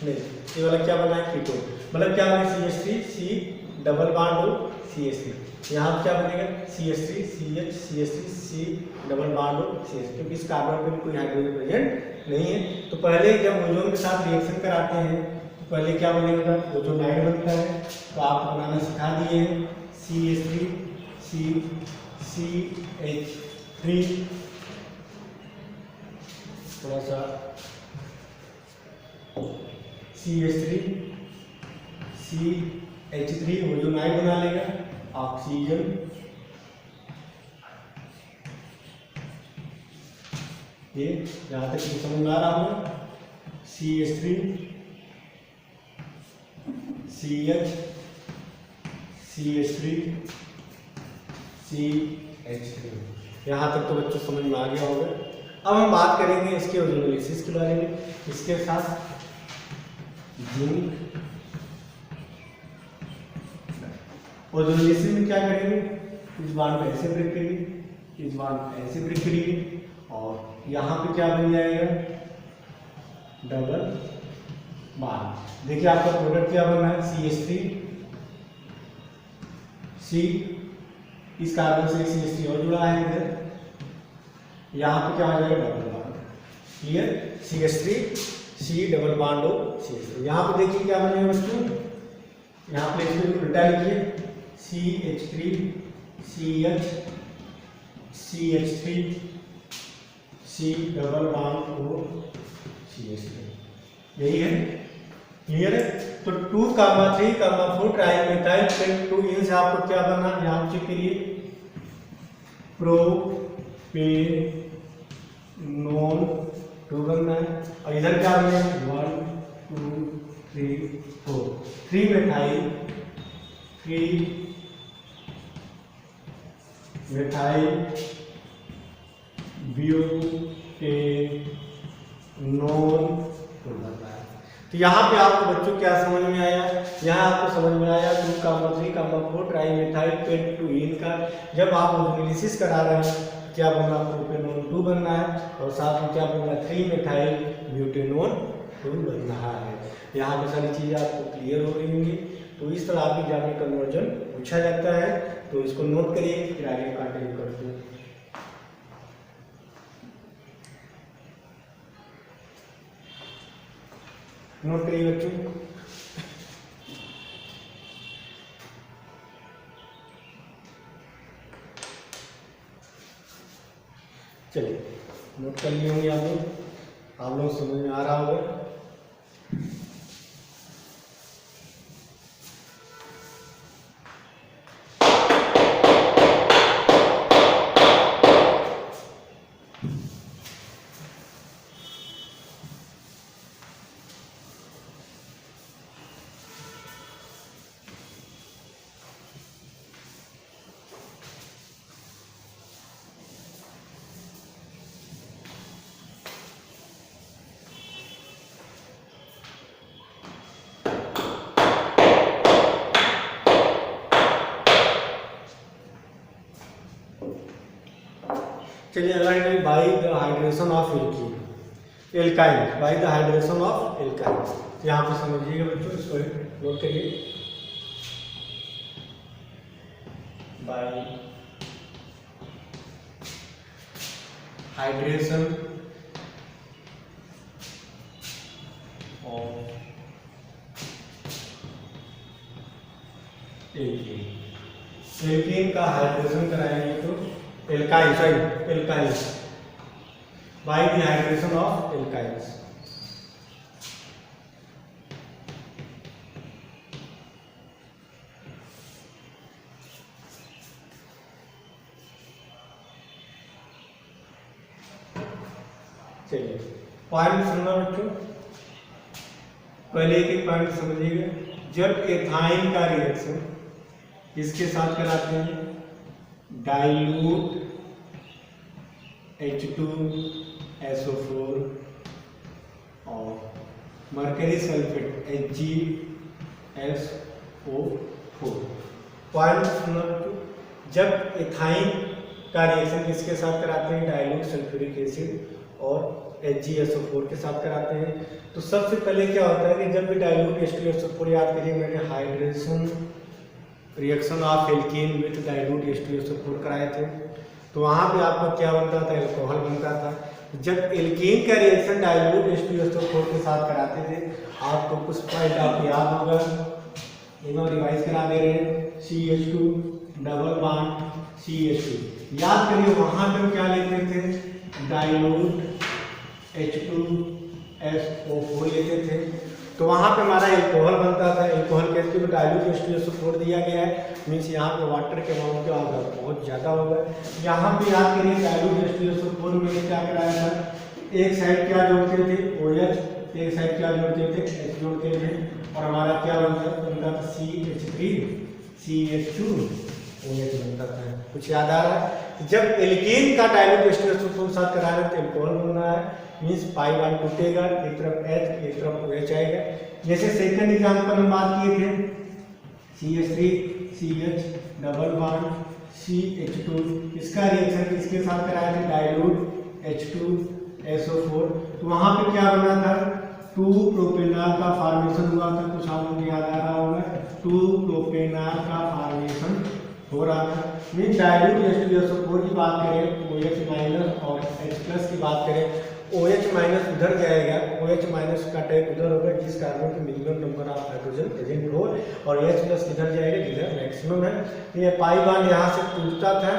नहीं, ये वाला क्या बना है, कीटोन। मतलब क्या बना CH3 C डबल बॉन्ड हो CH3, यहाँ पे क्या बनेगा CH3 CH3 C double bond हो CH3, क्योंकि इस कार्बन में कोई हाइड्रोजन प्रेजेंट नहीं है। तो पहले जब ओजोन के साथ रिएक्शन कराते हैं तो पहले क्या बनेगा, ओजोनाइड बनता है। तो आप बनाना सिखा दिए हैं CH3 CH3, थोड़ा सा CH3 CH3 ओजोनाइड बना लेगा, ऑक्सीजन ये जहाँ तक समझ में आ रहा होगा, CH3 CH3 CH3, यहाँ तक तो बच्चों समझ में आ गया होगा। अब हम बात करेंगे इसके ओजोनोलिसिस के बारे में। इसके साथ जिंक ओजोनोलिसिस में क्या करेंगे, इस बॉन्ड को ऐसे ब्रेक करेंगे, इस बॉन्ड को ऐसे ब्रेक करेंगे, और यहाँ पे क्या बन जाएगा डबल बॉन्ड। देखिए आपका प्रोडक्ट क्या बना है CH3 C, इस कार्बन से CH3 और जुड़ा है इधर, यहाँ पे क्या हो जाएगा double bond. Clear, CH3 C double bond हो CH3। यहाँ पे देखिए क्या बनेगा बच्चों, यहाँ पे इसमें उल्टा लिखिए CH3 CH3 C double bond हो CH3, यही है। क्लियर है? तो 2, 3, 4 ट्राई मेथाइल पेंट 2 इन से आपको क्या बनना है, यहाँ चेक करिए प्रोपेनोन 2 बनना है, और इधर क्या बनेगा 1 2 3 4 3 मेथाइल ब्यूटेनोन 2 बनना है। तो यहाँ पे आपको बच्चों क्या समझ में आया, यहाँ आपको समझ में आया 2, 3, 4 ट्राई मेथाइल पेंट 2 इन का जब आप ओजोनोलिसिस करा रहे हैं क्या बनना, प्रोपेनोन 2 बनना है, और साथ में क्या बनना 3 मेथाइल ब्यूटेनोन 2 बनना है। यहाँ पे सारी चीज़ें आपको क्लियर हो रही होंगी। तो इस तरह आपके एग्जाम में कन्वर्जन पूछा जाता है, तो इसको नोट करिए, फिर आगे कंटिन्यू करते हैं। नोट करिए बच्चों। चलिए नोट कर लिए होंगे आप लोग समझ में आ रहा होगा। चलिए अगला है by the hydration of alkyne, by the hydration of alkyne. यहाँ पे समझिएगा बच्चों, इसको नोट करिए। बाय हाइड्रेशन ऑफ एल्कीन का हाइड्रेशन कराएंगे तो alkyne, sorry alkyne, by the hydration of alkynes. चलिए पॉइंट सुनना बच्चों, पहले एक पॉइंट समझिएगा। जब एथाइन का रिएक्शन किसके साथ कराते हैं, डाइल्यूट H2SO4 और मरकरी सल्फेट HgSO4। पॉइंट सुनो, जब एथाइन का रिएक्शन किसके साथ कराते हैं, डाइल्यूट सल्फ्यूरिक एसिड और HgSO4 के साथ कराते हैं। तो सबसे पहले क्या होता है कि जब भी डाइल्यूट H2SO4, याद करिए मैंने hydration reaction of alkene with dilute H2SO4 कराए थे, तो वहाँ पे आपका क्या बनता था, एल्कोहल बनता था। जब एल्कीन का रिएक्शन डाइल्यूट H2SO4 के साथ कराते थे, आपको कुछ पॉइंट आप याद होगा, इन्होंने रिवाइज करा दे रहे हैं। CH2 डबल बॉन्ड CH2, याद करिए वहाँ पे क्या लेते थे, डाइल्यूट H2SO4 लेते थे, तो वहाँ पे हमारा एल्कोहल बनता था। एल्कोहल कैसे, तो डाइल्यूट H2SO4 दिया गया है, मीन्स यहाँ पे वाटर के अमाउंट क्या होगा, बहुत ज़्यादा होगा। यहाँ पे याद करिए डाइल्यूट H2SO4 में क्या कराया था, एक साइड क्या जोड़ते थे OH, एक साइड क्या जोड़ते थे H जोड़ते थे, और हमारा क्या बनता था CH3CH2OH बनता था। कुछ याद आ रहा है। जब एल्कीन का डाइल्यूट H2SO4 साथ करा रहे तो एल्कोहल बन रहा है, मीन्स पाई बॉन्ड टूटेगा, एक तरफ H एक तरफ OH आएगा। जैसे सेकंड एग्जांपल में बात किए थे, CH3CH डबल बॉन्ड CH2, इसका रिएक्शन किसके साथ कराया था, डाइल्यूट H2SO4, तो वहां पे क्या बना था, 2 प्रोपेनॉल का फॉर्मेशन हुआ था। कुछ आप लोग याद आ रहा होगा, 2 प्रोपेनॉल का फॉर्मेशन हो रहा था। मीन डाइल्यूट H2SO4 की बात करें, OH माइनस और H+ की बात करें, OH माइनस उधर जाएगा, OH माइनस का टाइप उधर होगा जिस कार्बन के minimum number of hydrogen present हो, और H+ किधर जाएगा जिधर मैक्सिमम है। तो ये पाई बॉन्ड यहाँ से टूटता था,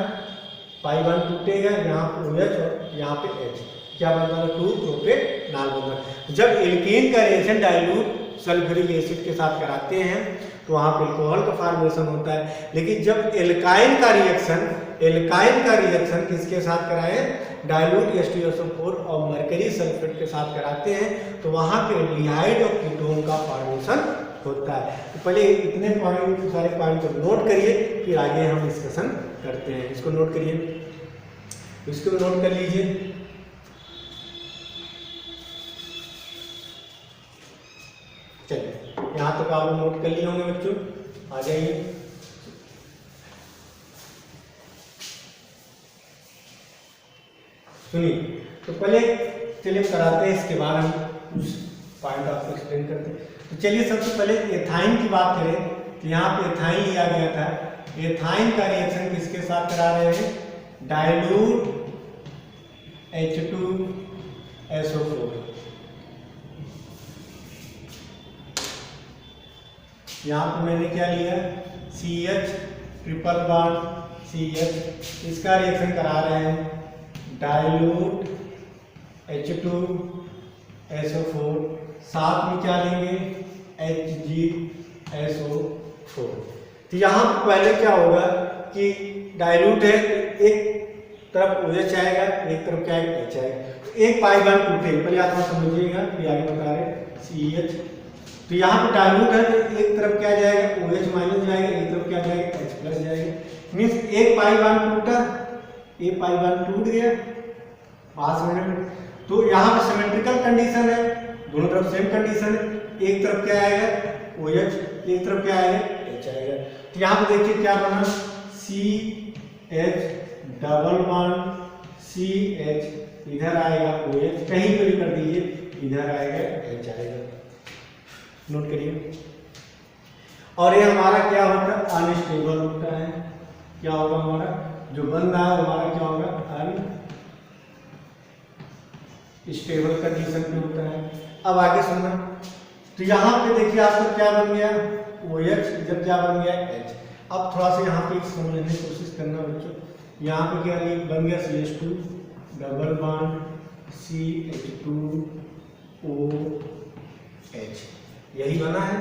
पाई बॉन्ड टूटेगा, यहाँ पे OH और यहाँ पे H, क्या बनता है, 2 प्रोपेनॉल बनता। जब एल्कीन का रिएक्शन डाइल्यूट सल्फ्यूरिक एसिड के साथ कराते हैं तो वहाँ पे अल्कोहल का फॉर्मेशन होता है। लेकिन जब एल्काइन का रिएक्शन किसके साथ कराए, डाइल्यूट H2SO4 और मरकरी सल्फेट के साथ कराते हैं, तो वहाँ पे एल्डिहाइड और कीटोन का फॉर्मेशन होता है। तो पहले इतने पॉइंट, सारे पॉइंट को नोट करिए, फिर आगे हम डिस्कशन करते हैं। इसको नोट करिए, इसको नोट कर लीजिए। चलिए यहाँ तक आप नोट कर लिए होंगे बच्चों, आ जाइए। सुनिए, तो पहले चलिए कराते हैं, इसके बाद हम कुछ पॉइंट आपको एक्सप्लेन करते हैं। तो चलिए सबसे पहले एथाइन की बात करें, तो यहाँ पे एथाइन लिया गया था। एथाइन का रिएक्शन किसके साथ करा रहे हैं, डाइल्यूट H2SO4 यहाँ पे मैंने क्या लिया, CH ट्रिपल बॉन्ड CH, इसका रिएक्शन करा रहे हैं डाइल्यूट H2SO4, साथ में क्या लेंगे HgSO4। तो यहाँ पहले क्या होगा कि डाइल्यूट है, एक तरफ OH आएगा, एक तरफ क्या है H आएगा, तो एक पाई बॉन्ड टूटे, पहले आप समझिएगा फिर आगे बता रहे CH। तो यहाँ पे डाइल्यूट है तो एक तरफ क्या जाएगा OH माइनस जाएगा, एक तरफ क्या जाएगा H प्लस जाएगा, मीन्स एक पाई बॉन्ड टूटा, एक पाई बॉन्ड टूट गया 5 मिनट में। तो यहाँ पे सिमेट्रिकल कंडीशन है, दोनों तरफ सेम कंडीशन है, एक तरफ क्या आएगा OH, एक तरफ क्या आएगा H आएगा। तो यहाँ पे देखिए क्या बना CH डबल बॉन्ड CH, इधर आएगा OH, कहीं पे भी कर दीजिए, इधर आएगा H आएगा, नोट करिए। और ये हमारा क्या होता है अनस्टेबल होता है, क्या होगा हमारा जो बन रहा है हमारा क्या होगा अनस्टेबल कंडीशन पे होता है। अब आगे सुनना, तो यहाँ पे देखिए आपको क्या बन गया OH, इधर क्या बन गया H। अब थोड़ा सा यहाँ पे समझने की कोशिश करना बच्चों, यहाँ पे क्या बन गया CH2 डबल बॉन्ड CH2OH, यही बना है।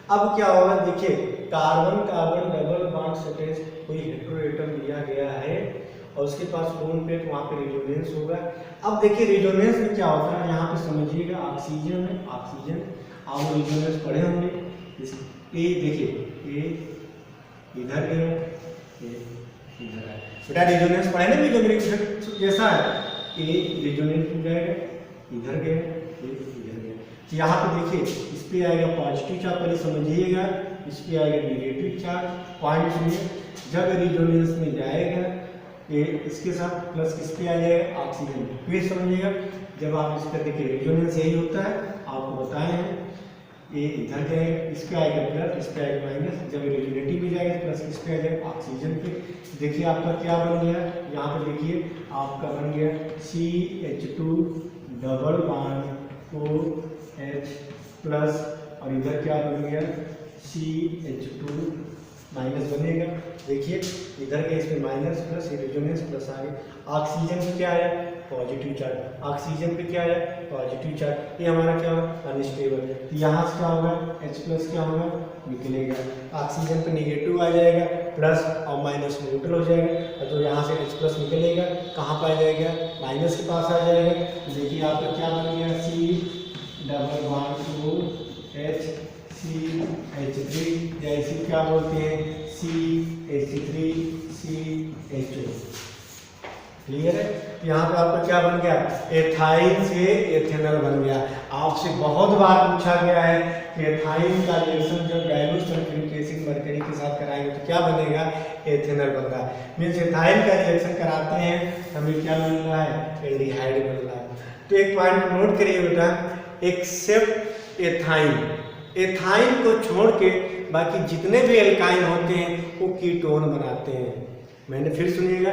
अब क्या होगा देखिए कार्बन कार्बन डबल बॉन्ड से कोई हेटेरोएटम दिया गया है और उसके पास लोन पेट, वहाँ पे रेजोनेंस होगा। अब देखिए रेजोनेंस में क्या होता है, यहाँ पे समझिएगा ऑक्सीजन है, ऑक्सीजन आप रेजोनेंस पढ़े होंगे, ये देखिए ये इधर गया, ये इधर है, बेटा रेजोनेंस पढ़े ना, रेजोनेंस जैसा है, ये रेजोनेंस में जाएगा, इधर गया, ये इधर गया। तो यहाँ पे देखिए इस पे आएगा पॉजिटिव चार्ज, पहले समझिएगा, इस पे आएगा नेगेटिव चार्ज, पॉइंट सुनिए, जब रेजोनेंस में जाएगा ये इसके साथ प्लस किस पे आ जाएगा ऑक्सीजन, फिर समझिएगा जब आप इस पर देखिए रेजोनेंस यही होता है, आपको बताए हैं, ये इधर जाएगा, इस पे आएगा प्लस, इस पे आएगा माइनस, जब रेजोनेटिव में जाएगा प्लस किस पे आ जाएगा ऑक्सीजन पे। देखिए आपका क्या बन गया, यहाँ पे देखिए आपका बन गया CH2 double bond OH plus, और इधर क्या बन गया CH2 माइनस बनेगा। देखिए इधर के इसमें माइनस प्लस रेजोनेंस प्लस आ गया, ऑक्सीजन पे क्या आया पॉजिटिव चार्ज, ऑक्सीजन पे क्या आया पॉजिटिव चार्ज, ये हमारा क्या होगा अनस्टेबल। तो यहाँ से क्या होगा H प्लस क्या होगा निकलेगा, ऑक्सीजन पे नेगेटिव आ जाएगा, प्लस और माइनस न्यूट्रल हो जाएगा, तो यहाँ से H प्लस निकलेगा, कहाँ पर आ जाएगा माइनस के पास आ जाएगा। देखिए आपका क्या बन गया C double bond OH CH3, या इसे क्या बोलते हैं CH3CHO, क्लियर है। यहाँ पे आपका क्या बन गया एथाइन से एथेनॉल बन गया। आपसे बहुत बार पूछा गया है कि एथाइन का रिएक्शन जब डाइल्यूट सल्फ्यूरिक एसिड मरकरी के साथ कराएंगे तो क्या बनेगा एथेनॉल बनता है, मीन्स एथाइन का रिएक्शन कराते हैं हमें क्या मिल रहा है एल्डिहाइड मिल रहा है। तो एक पॉइंट नोट करिए बेटा, एक्सेप्ट एथाइन, एथाइन को छोड़ के बाकी जितने भी एल्काइन होते हैं वो कीटोन बनाते हैं। मैंने फिर सुनिएगा,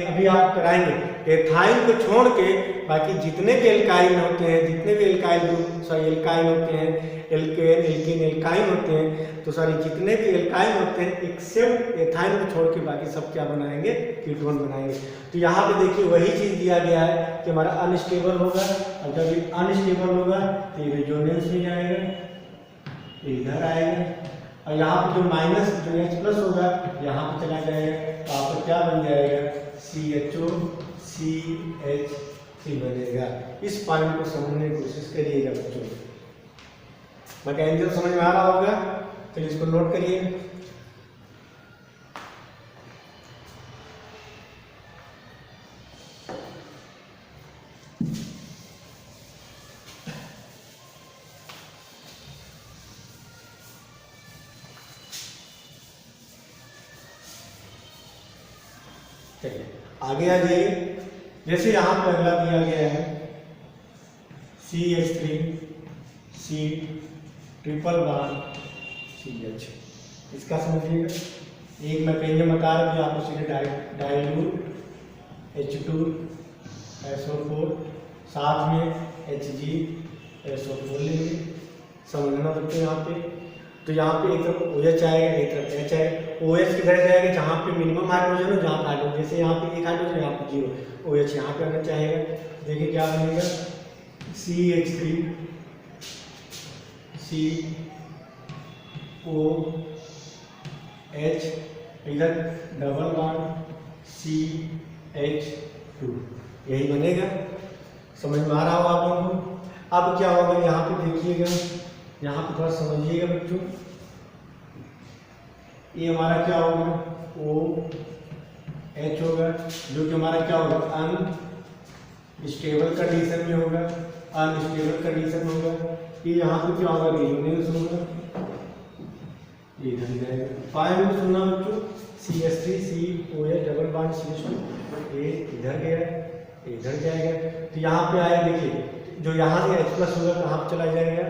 अभी आप कराएंगे एथाइन को छोड़ के बाकी जितने भी एल्काइन होते हैं, जितने भी एल्काइन होते हैं, एल्केन एल्कीन एल्काइन होते हैं, तो सारी जितने भी एल्काइन होते हैं एक्सेप्ट एथाइन को छोड़ के बाकी सब क्या बनाएंगे कीटोन बनाएंगे। तो यहाँ पे देखिए वही चीज़ दिया गया है कि हमारा अनस्टेबल होगा, और जब ये अनस्टेबल होगा तो ये रेजोनेंस में जाएगा, इधर आएगा, और यहाँ पे जो माइनस जो H प्लस होगा यहाँ पे चला जाएगा, तो आपको क्या बन जाएगा CHO बनेगा। इस पॉइंट को समझने की कोशिश करिएगा बच्चों, मैकेनिज्म समझ में आ रहा होगा, चलिए इसको नोट करिए। चलिए आगे आ जाइए, जैसे यहाँ पर अगला दिया गया है CH3C ट्रिपल बॉन्ड CH, इसका समझिएगा। एक मैकेनिज्म बता रहा हूँ आपको, सीधे डाइल्यूट H2SO4 साथ में HgSO4 लेंगे, समझना बच्चों यहाँ पे। तो यहाँ पे एक तरफ OH आएगा, एक तरफ H आएगा। OH किधर जाएगा, जहाँ पे मिनिमम हाइड्रोजन हो, जहाँ पे हाइड्रोजन, जैसे यहाँ पे एक हाइड्रोजन, यहाँ पे 0, OH यहाँ पे आना चाहेगा। देखिए क्या बनेगा, CH3 COH, इधर डबल बॉन्ड CH2, यही बनेगा। समझ में आ रहा हो आप लोगों को। अब क्या होगा, यहाँ पे देखिएगा, यहाँ पे थोड़ा समझिएगा बच्चों, ये हमारा क्या होगा, OH होगा, जो कि हमारा क्या होगा, अनस्टेबल कंडीशन में होगा, अनस्टेबल कंडीशन होगा। ये यहाँ पे क्या होगा, रेजोनेंस होगा, ये इधर जाएगा। फाइव में सुनना बच्चों, CH3 COH double bond CH2, ये इधर गया, इधर जाएगा। तो यहाँ पे आया, देखिए जो यहाँ से H+ होगा कहाँ पे चला जाएगा,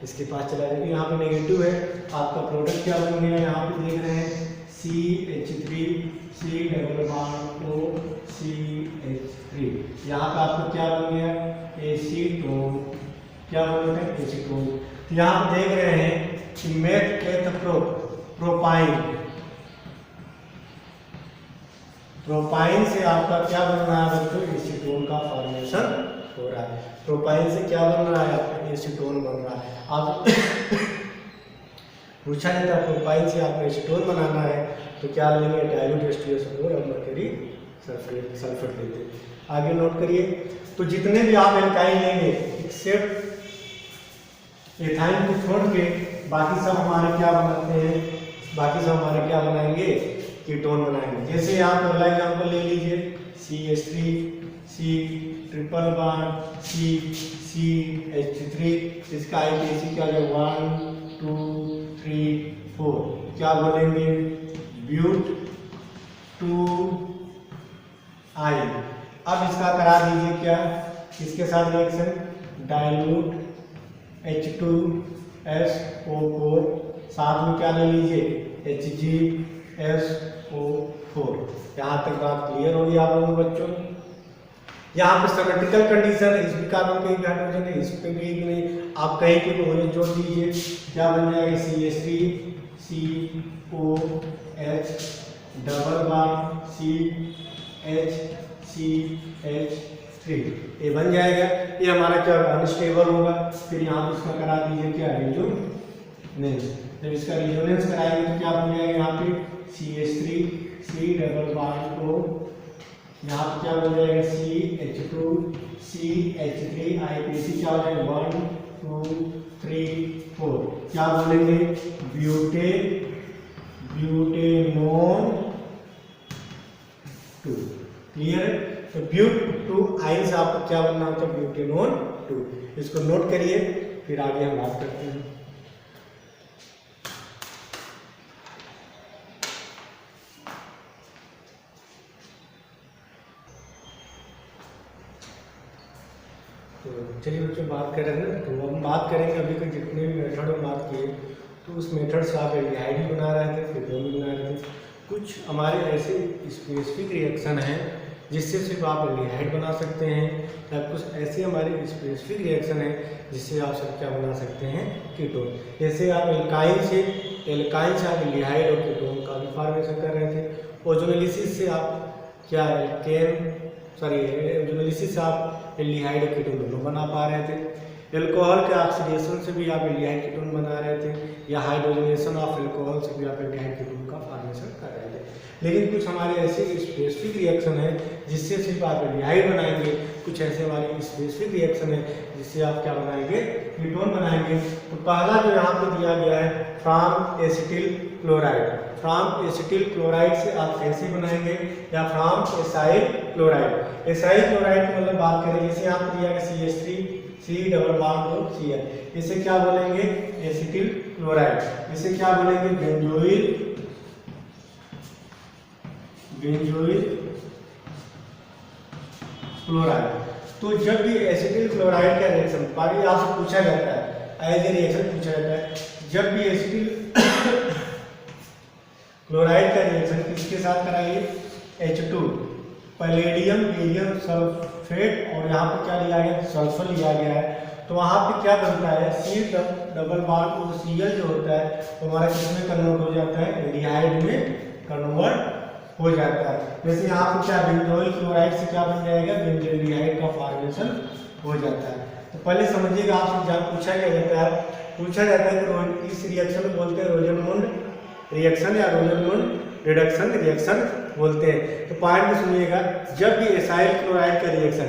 इसके पास चला जाएगा। यहाँ पे नेगेटिव है, आपका प्रोडक्ट क्या बन गया, यहाँ पे देख रहे हैं CH3 C double bond O CH3, यहाँ पे आपका क्या बन गया, एसीटोन, क्या बन गया, एसीटोन। तो यहाँ पे देख रहे हैं कि मेथ प्रोपाइन से आपका क्या बन रहा है बच्चों, एसीटोन का फॉर्मेशन हो रहा है। प्रोपाइन से क्या बन रहा है, आपका एसीटोन बन रहा है। आप पूछा जाता है प्रोपाइन से आपको एसीटोन बनाना है तो क्या लेंगे, डाइल्यूट H2SO4 और मर्करी सल्फेट लेते हैं। आगे नोट करिए, तो जितने भी आप एल्काइल लेंगे एक्सेप्ट एथाइन को छोड़ के बाकी सब हमारे क्या बनाते हैं, बाकी सब हमारे क्या बनाएंगे, कीटोन बनाएंगे। जैसे यहाँ पर पहला एग्जाम्पल ले लीजिए, CH3 C triple bond CH3, इसका IPC क्या है, 1 2 3 4, क्या बोलेंगे, ब्यूट 2I। अब इसका करा दीजिए क्या, इसके साथ रिएक्शन, डाइल्यूट H2SO4, साथ में क्या ले लीजिए, HgSO4। यहाँ तक बात क्लियर होगी आप लोगों को बच्चों। यहाँ पे सिमेट्रिकल कंडीशन है, इस भी कार्बन पे हाइड्रोजन है, इस पे भी नहीं, आप कहीं पे भी OH जोड़ दीजिए, क्या बन जाएगा, CH3 COH double bond CH3, ये बन जाएगा। ये हमारा क्या अनस्टेबल होगा। फिर यहाँ पे इसका करा दीजिए क्या, रेजोनेंस। जब इसका रेजोनेंस कराएंगे तो क्या बन जाएगा, यहाँ पे CH3 C double bond O, यहाँ पे क्या बन जाएगा, CH2 CH3 IPC, क्या हो जाएगा, 1 2 3 4, क्या बोलेंगे, ब्यूटेनोन 2। क्लियर है। तो ब्यूट 2I से आपको क्या बनना होता है, ब्यूटेनोन 2। इसको नोट करिए, फिर आगे हम बात करते हैं। तो चलिए बच्चों बात कर रहे हैं ना, तो हम बात करेंगे अभी तक जितने भी मेथड हम बात किए, तो उस मेथड से आप एल्डिहाइड भी बना रहे थे, कीटोन भी बना रहे थे। कुछ हमारे ऐसे स्पेसिफिक रिएक्शन हैं जिससे सिर्फ आप एल्डिहाइड बना सकते हैं, या कुछ ऐसे हमारे स्पेसिफिक रिएक्शन हैं जिससे आप सब क्या बना सकते हैं, कीटोन। जैसे आप एल्काइन से आप एल्डिहाइड और कीटोन का भी फॉर्मेशन कर रहे थे। ओजोनोलिसिस से आप क्या ओजोनोलिसिस से आप एल्डिहाइड और कीटोन दोनों बना पा रहे थे। एल्कोहल के ऑक्सीडेशन से भी आप एल्डिहाइड कीटोन बना रहे थे, या हाइड्रोजनेशन ऑफ एल्कोहल से भी आप एल्डिहाइड कीटोन का फॉर्मेशन कर रहे थे। लेकिन कुछ हमारे ऐसे स्पेसिफिक रिएक्शन है जिससे सिर्फ आप एल्डिहाइड बनाएंगे, कुछ ऐसे हमारे स्पेसिफिक रिएक्शन है जिससे आप क्या बनाएंगे, कीटोन बनाएंगे। तो पहला जो यहाँ पे दिया गया है, from acetyl chloride. From acetyl chloride से आप कैसे बनाएंगे, या from acyl chloride. Acyl chloride की मतलब बात करें, जैसे यहाँ पे दिया गया CH3 C डबल बॉन्ड और Cl, इसे क्या बोलेंगे, एसिटिल क्लोराइड। इसे क्या बोलेंगे, बेंजोइल क्लोराइड। तो जब भी एसिटिल क्लोराइड का रिएक्शन पानी आपसे पूछा जाता है, एज ए रिएक्शन पूछा जाता है, जब भी एसिटिल क्लोराइड का रिएक्शन किसके साथ कराइए, H2 पैलेडियम बेरियम सल्फेट, और यहाँ पर क्या लिया गया, सल्फर लिया गया है। तो वहाँ पे क्या बनता है, सी डबल बॉन्ड और Cl जो होता है तो हमारा किसमें कन्वर्ट हो जाता है, एल्डिहाइड में कन्वर्ट हो जाता है। जैसे यहाँ पे क्या बेंजोइल क्लोराइड से क्या बन जाएगा, बेंजोइल्डिहाइड का फॉर्मेशन हो जाता है। तो पहले समझिएगा, आपसे जब पूछा जाता है कि इस रिएक्शन को बोलते हैं रोजनमुंड रिएक्शन या रोजनमुंड रिडक्शन रिएक्शन बोलते हैं। तो पॉइंट में सुनिएगा, जब भी एसाइल क्लोराइड का रिएक्शन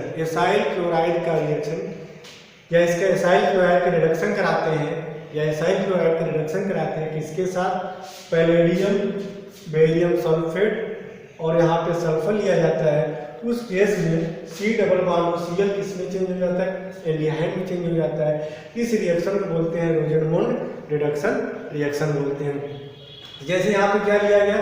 या इसका एसाइल क्लोराइड का रिडक्शन कराते हैं किसके साथ, पैलेडियम बेरियम सल्फेट और यहाँ पे सल्फर लिया जाता है, उस केस में सी डबल बॉन्ड Cl किस में चेंज हो जाता है, एल्डिहाइड में चेंज हो जाता है। इस रिएक्शन को बोलते हैं रोजनमुंड रिडक्शन रिएक्शन बोलते हैं। जैसे यहाँ पे क्या लिया गया,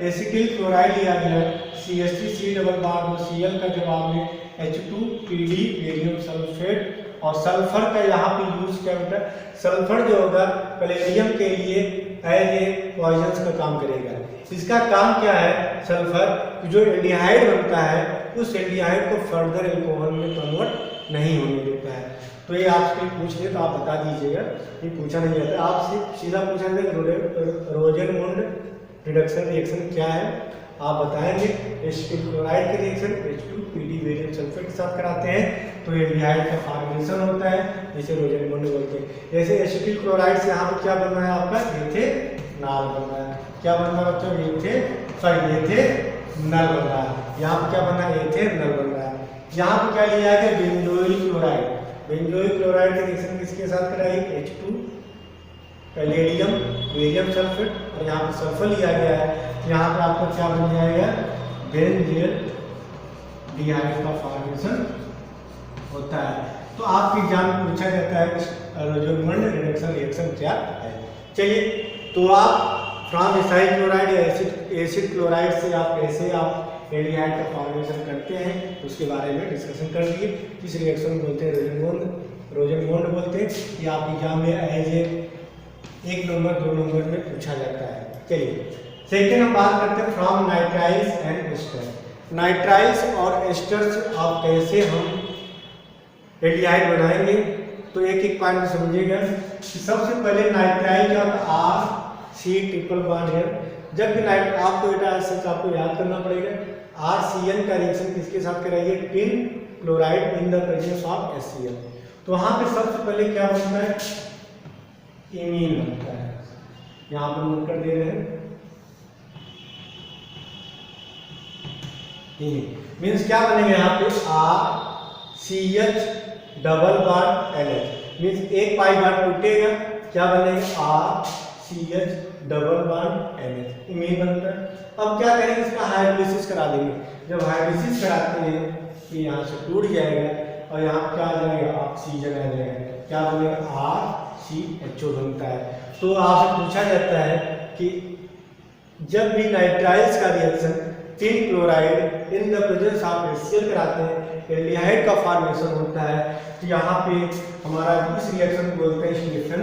एसिटिल क्लोराइड लिया गया, CH3 सी डबल बॉन्ड और Cl का जवाब में H2PD बेरियम सल्फेट, और सल्फर का यहाँ पे यूज क्या होता है, सल्फर जो होगा पैलेडियम के लिए एज ए पॉइजन का काम करेगा। इसका काम क्या है, सल्फर जो एल्डिहाइड बनता है उस एल्डिहाइड को फर्दर एल्कोहल में कन्वर्ट नहीं होने देता है। तो ये आपसे पूछ ले तो आप बता दीजिएगा, ये पूछा नहीं जाता, आपसे सीधा पूछा जाएगा रोजनमुंड रिडक्शन रिएक्शन क्या है, आप बताएंगे। एसिटिल क्लोराइड के रिएक्शन H2PD बेरियम सल्फेट के साथ कराते हैं तो एल्डिहाइड का फॉर्मेशन होता है, जिसे रोजनमुंड बोलते हैं। जैसे एसिटिल क्लोराइड से यहाँ पर क्या बन रहा है, आपका एथेनॉल बन रहा है। क्या बन रहा है बच्चों, एथेनॉल बन रहा है। यहाँ पर क्या बन रहा है, एथेनॉल बन रहा है। यहाँ पर क्या लिया है, बेंजोइल क्लोराइड के रिएक्शन किसके साथ कराइए, H2 पैलेडियम बेरियम सल्फेट, और यहाँ पर सल्फर लिया गया है। यहाँ पर आपको क्या बन जाएगा, बेंजीन डिहाइड का फॉर्मेशन होता है। तो आपके एग्जाम में पूछा जाता है रोजनमुंड रिडक्शन रिएक्शन क्या है। चलिए, तो आप फ्रॉम एसाइल क्लोराइड या एसिड क्लोराइड से आप कैसे आप एल्डिहाइड का फॉर्मेशन करते हैं उसके बारे में डिस्कशन कर लिए। इस रिएक्शन को बोलते हैं रोजनमुंड बोलते हैं। ये आप एग्जाम में एज 1 नंबर 2 नंबर में पूछा जाता है। चलिए, सेकेंड हम बात करते हैं from nitriles and ester. Nitriles और एस्टर्स आप कैसे हम एल्डिहाइड बनाएंगे, तो एक एक पॉइंट समझिएगा। सबसे पहले नाइट्राइल का RC ट्रिपल बॉन्ड है। जब भी आपको आपको याद करना पड़ेगा, RCN का रिएक्शन किसके साथ कराइए, tin chloride in the presence of HCl। तो वहां पे सबसे पहले क्या बनता है, इमीन बनता है। यहाँ पर नोट कर दे रहे हैं, मीन्स क्या बनेगा यहाँ पे RCH double bond LH, means एक पाई बॉन्ड टूटेगा, क्या बनेगा RCH double bond LH, imine बनता है। अब क्या करेंगे, इसका हाइड्रोलिसिस करा देंगे। जब हाइड्रोलिसिस कराते हैं कि यहाँ से टूट जाएगा और यहाँ क्या आ जाएगा, ऑक्सीजन आ जाएगा, क्या बनेगा RCHO बनता है। तो आपसे पूछा जाता है कि जब भी नाइट्राइल्स का reaction tin chloride in the presence of HCl कराते हैं, एल्डिहाइड का फॉर्मेशन होता है। तो यहाँ पे हमारा इस रिएक्शन को बोलते हैं स्टेफन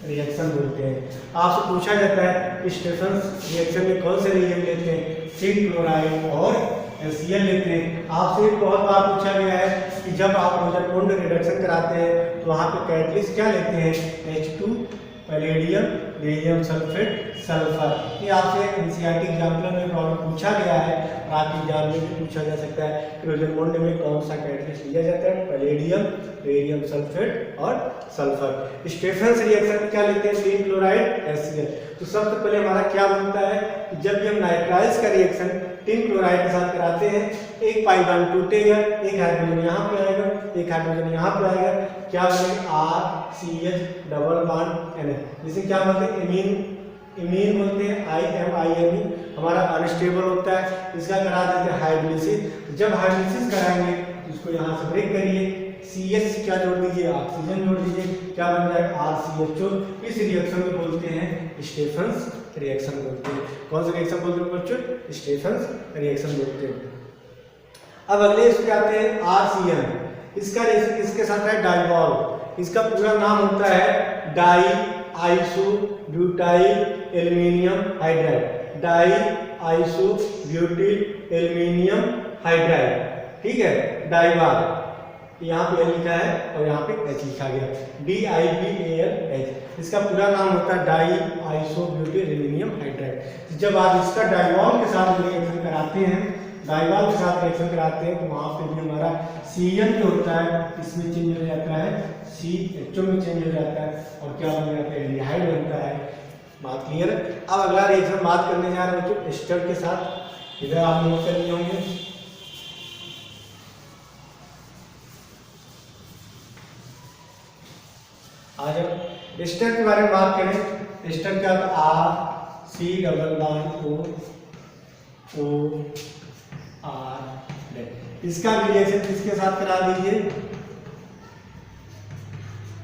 रिएक्शन बोलते हैं। आपसे पूछा जाता है स्टेफन रिएक्शन में कौन से रिएक्शन लेते हैं, टिन क्लोराइड और HCl लेते हैं। आपसे बहुत बार पूछा गया है कि जब आप रोजनमुंड रिडक्शन कराते हैं तो वहाँ पे कैटलिस्ट क्या लेते हैं, H2 palladium barium sulphate sulphur. ये आपसे एनसीईआरटी एग्जाम्पल में प्रॉब्लम पूछा गया है और आपके एग्जाम में भी पूछा जा सकता है कि रोजनमुंड में कौन सा कैटलिस्ट लिया जाता है, पैलेडियम बेरियम सल्फेट और सल्फर। स्टेफन रिएक्शन में क्या लेते हैं, टिन क्लोराइड HCl। तो सबसे पहले हमारा क्या बनता है कि जब भी हम नाइट्राइल्स का रिएक्शन टिन क्लोराइड के साथ कराते हैं, एक पाई बॉन्ड टूटेगा, एक हाइड्रोजन यहाँ पे आएगा, एक हाइड्रोजन यहाँ पे आएगा, क्या बनेगा RCH डबल बॉन्ड NH, जिसे क्या बोलते हैं, इमीन बोलते हैं, IMINE। हमारा अनस्टेबल होता है, इसका करा देते हैं हाइड्रोलिसिस। जब हाइड्रोलिसिस कराएंगे इसको यहाँ से ब्रेक करिए, CH क्या जोड़ दीजिए, ऑक्सीजन जोड़ दीजिए, क्या बन जाएगा RCHO। इस रिएक्शन को बोलते हैं स्टेफन्स रिएक्शन बोलते हैं। कौन सा रिएक्शन बोलते हैं बच्चों, स्टेफन्स रिएक्शन बोलते हैं। अब अगले इस पे आते हैं RCN। इसका रिएक्शन इसके साथ है डाइबॉल। इसका पूरा नाम होता है di iso butyl aluminium hydride, di iso butyl aluminium hydride, ठीक है, डाइबार। यहाँ पे L लिखा है और यहाँ पे H लिखा गया, DIBALH। इसका पूरा नाम होता है डाई आइसोब्यूटेरेनियम हाइड्राइड। जब आप इसका डाइवॉल के साथ रिएक्शन कराते हैं, डाइवॉल के साथ रिएक्शन कराते हैं, तो वहाँ पे भी हमारा CN जो होता है इसमें चेंज हो जाता है, CHO में चेंज हो जाता है और क्या बन जाता है, एल्डिहाइड बनता है। बात क्लियर है। अब अगला रिएक्शन बात करने जा रहे हैं बच्चों एस्टर के साथ, इधर आप नोट कर लिए होंगे। आज हम एस्टर के बारे में बात करें। एस्टर क्या होता है, R C double bond O R। इसका रिएक्शन किसके साथ करा दीजिए,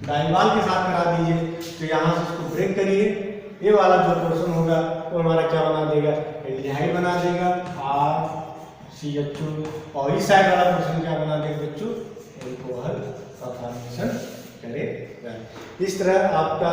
डाइवाल के साथ करा दीजिए। तो यहाँ से इसको ब्रेक करिए, ये वाला जो पोर्शन होगा वो हमारा क्या बना देगा, एल्डिहाइड बना देगा RCHO, और इस साइड वाला पोर्शन क्या बना देगा बच्चों, एल्कोहल का फॉर्मेशन करेगा। इस तरह आपका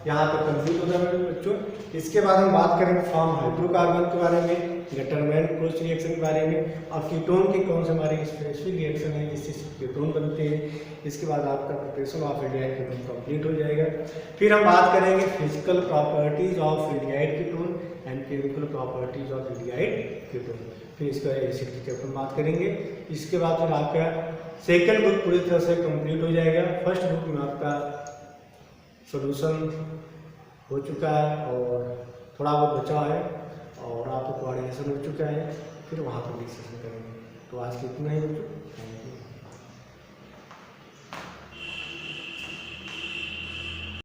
यहाँ तक कंप्लीट होगा बच्चों। इसके बाद हम बात करेंगे फॉर्म हाइड्रोकार्बन के बारे में, डिटरमिनेंट पोस्ट रिएक्शन के बारे में, और कीटोन के कौन से हमारे स्पेसिफिक रिएक्शन है जिससे कीटोन बनते हैं। इसके बाद आपका preparation of aldehyde ketone complete हो जाएगा। फिर हम बात करेंगे physical properties of aldehyde ketone and chemical properties of aldehyde ketone. फिर इसका एसिड की चैप्टर बात करेंगे। इसके बाद फिर आपका सेकेंड बुक पूरी तरह से कंप्लीट हो जाएगा। फर्स्ट बुक में आपका सॉल्यूशन हो चुका है और थोड़ा बहुत बचा है और आपको कोऑर्डिनेशन हो चुका है, फिर वहाँ पर डिस्कशन करेंगे। तो आज कितना ही बच्चों।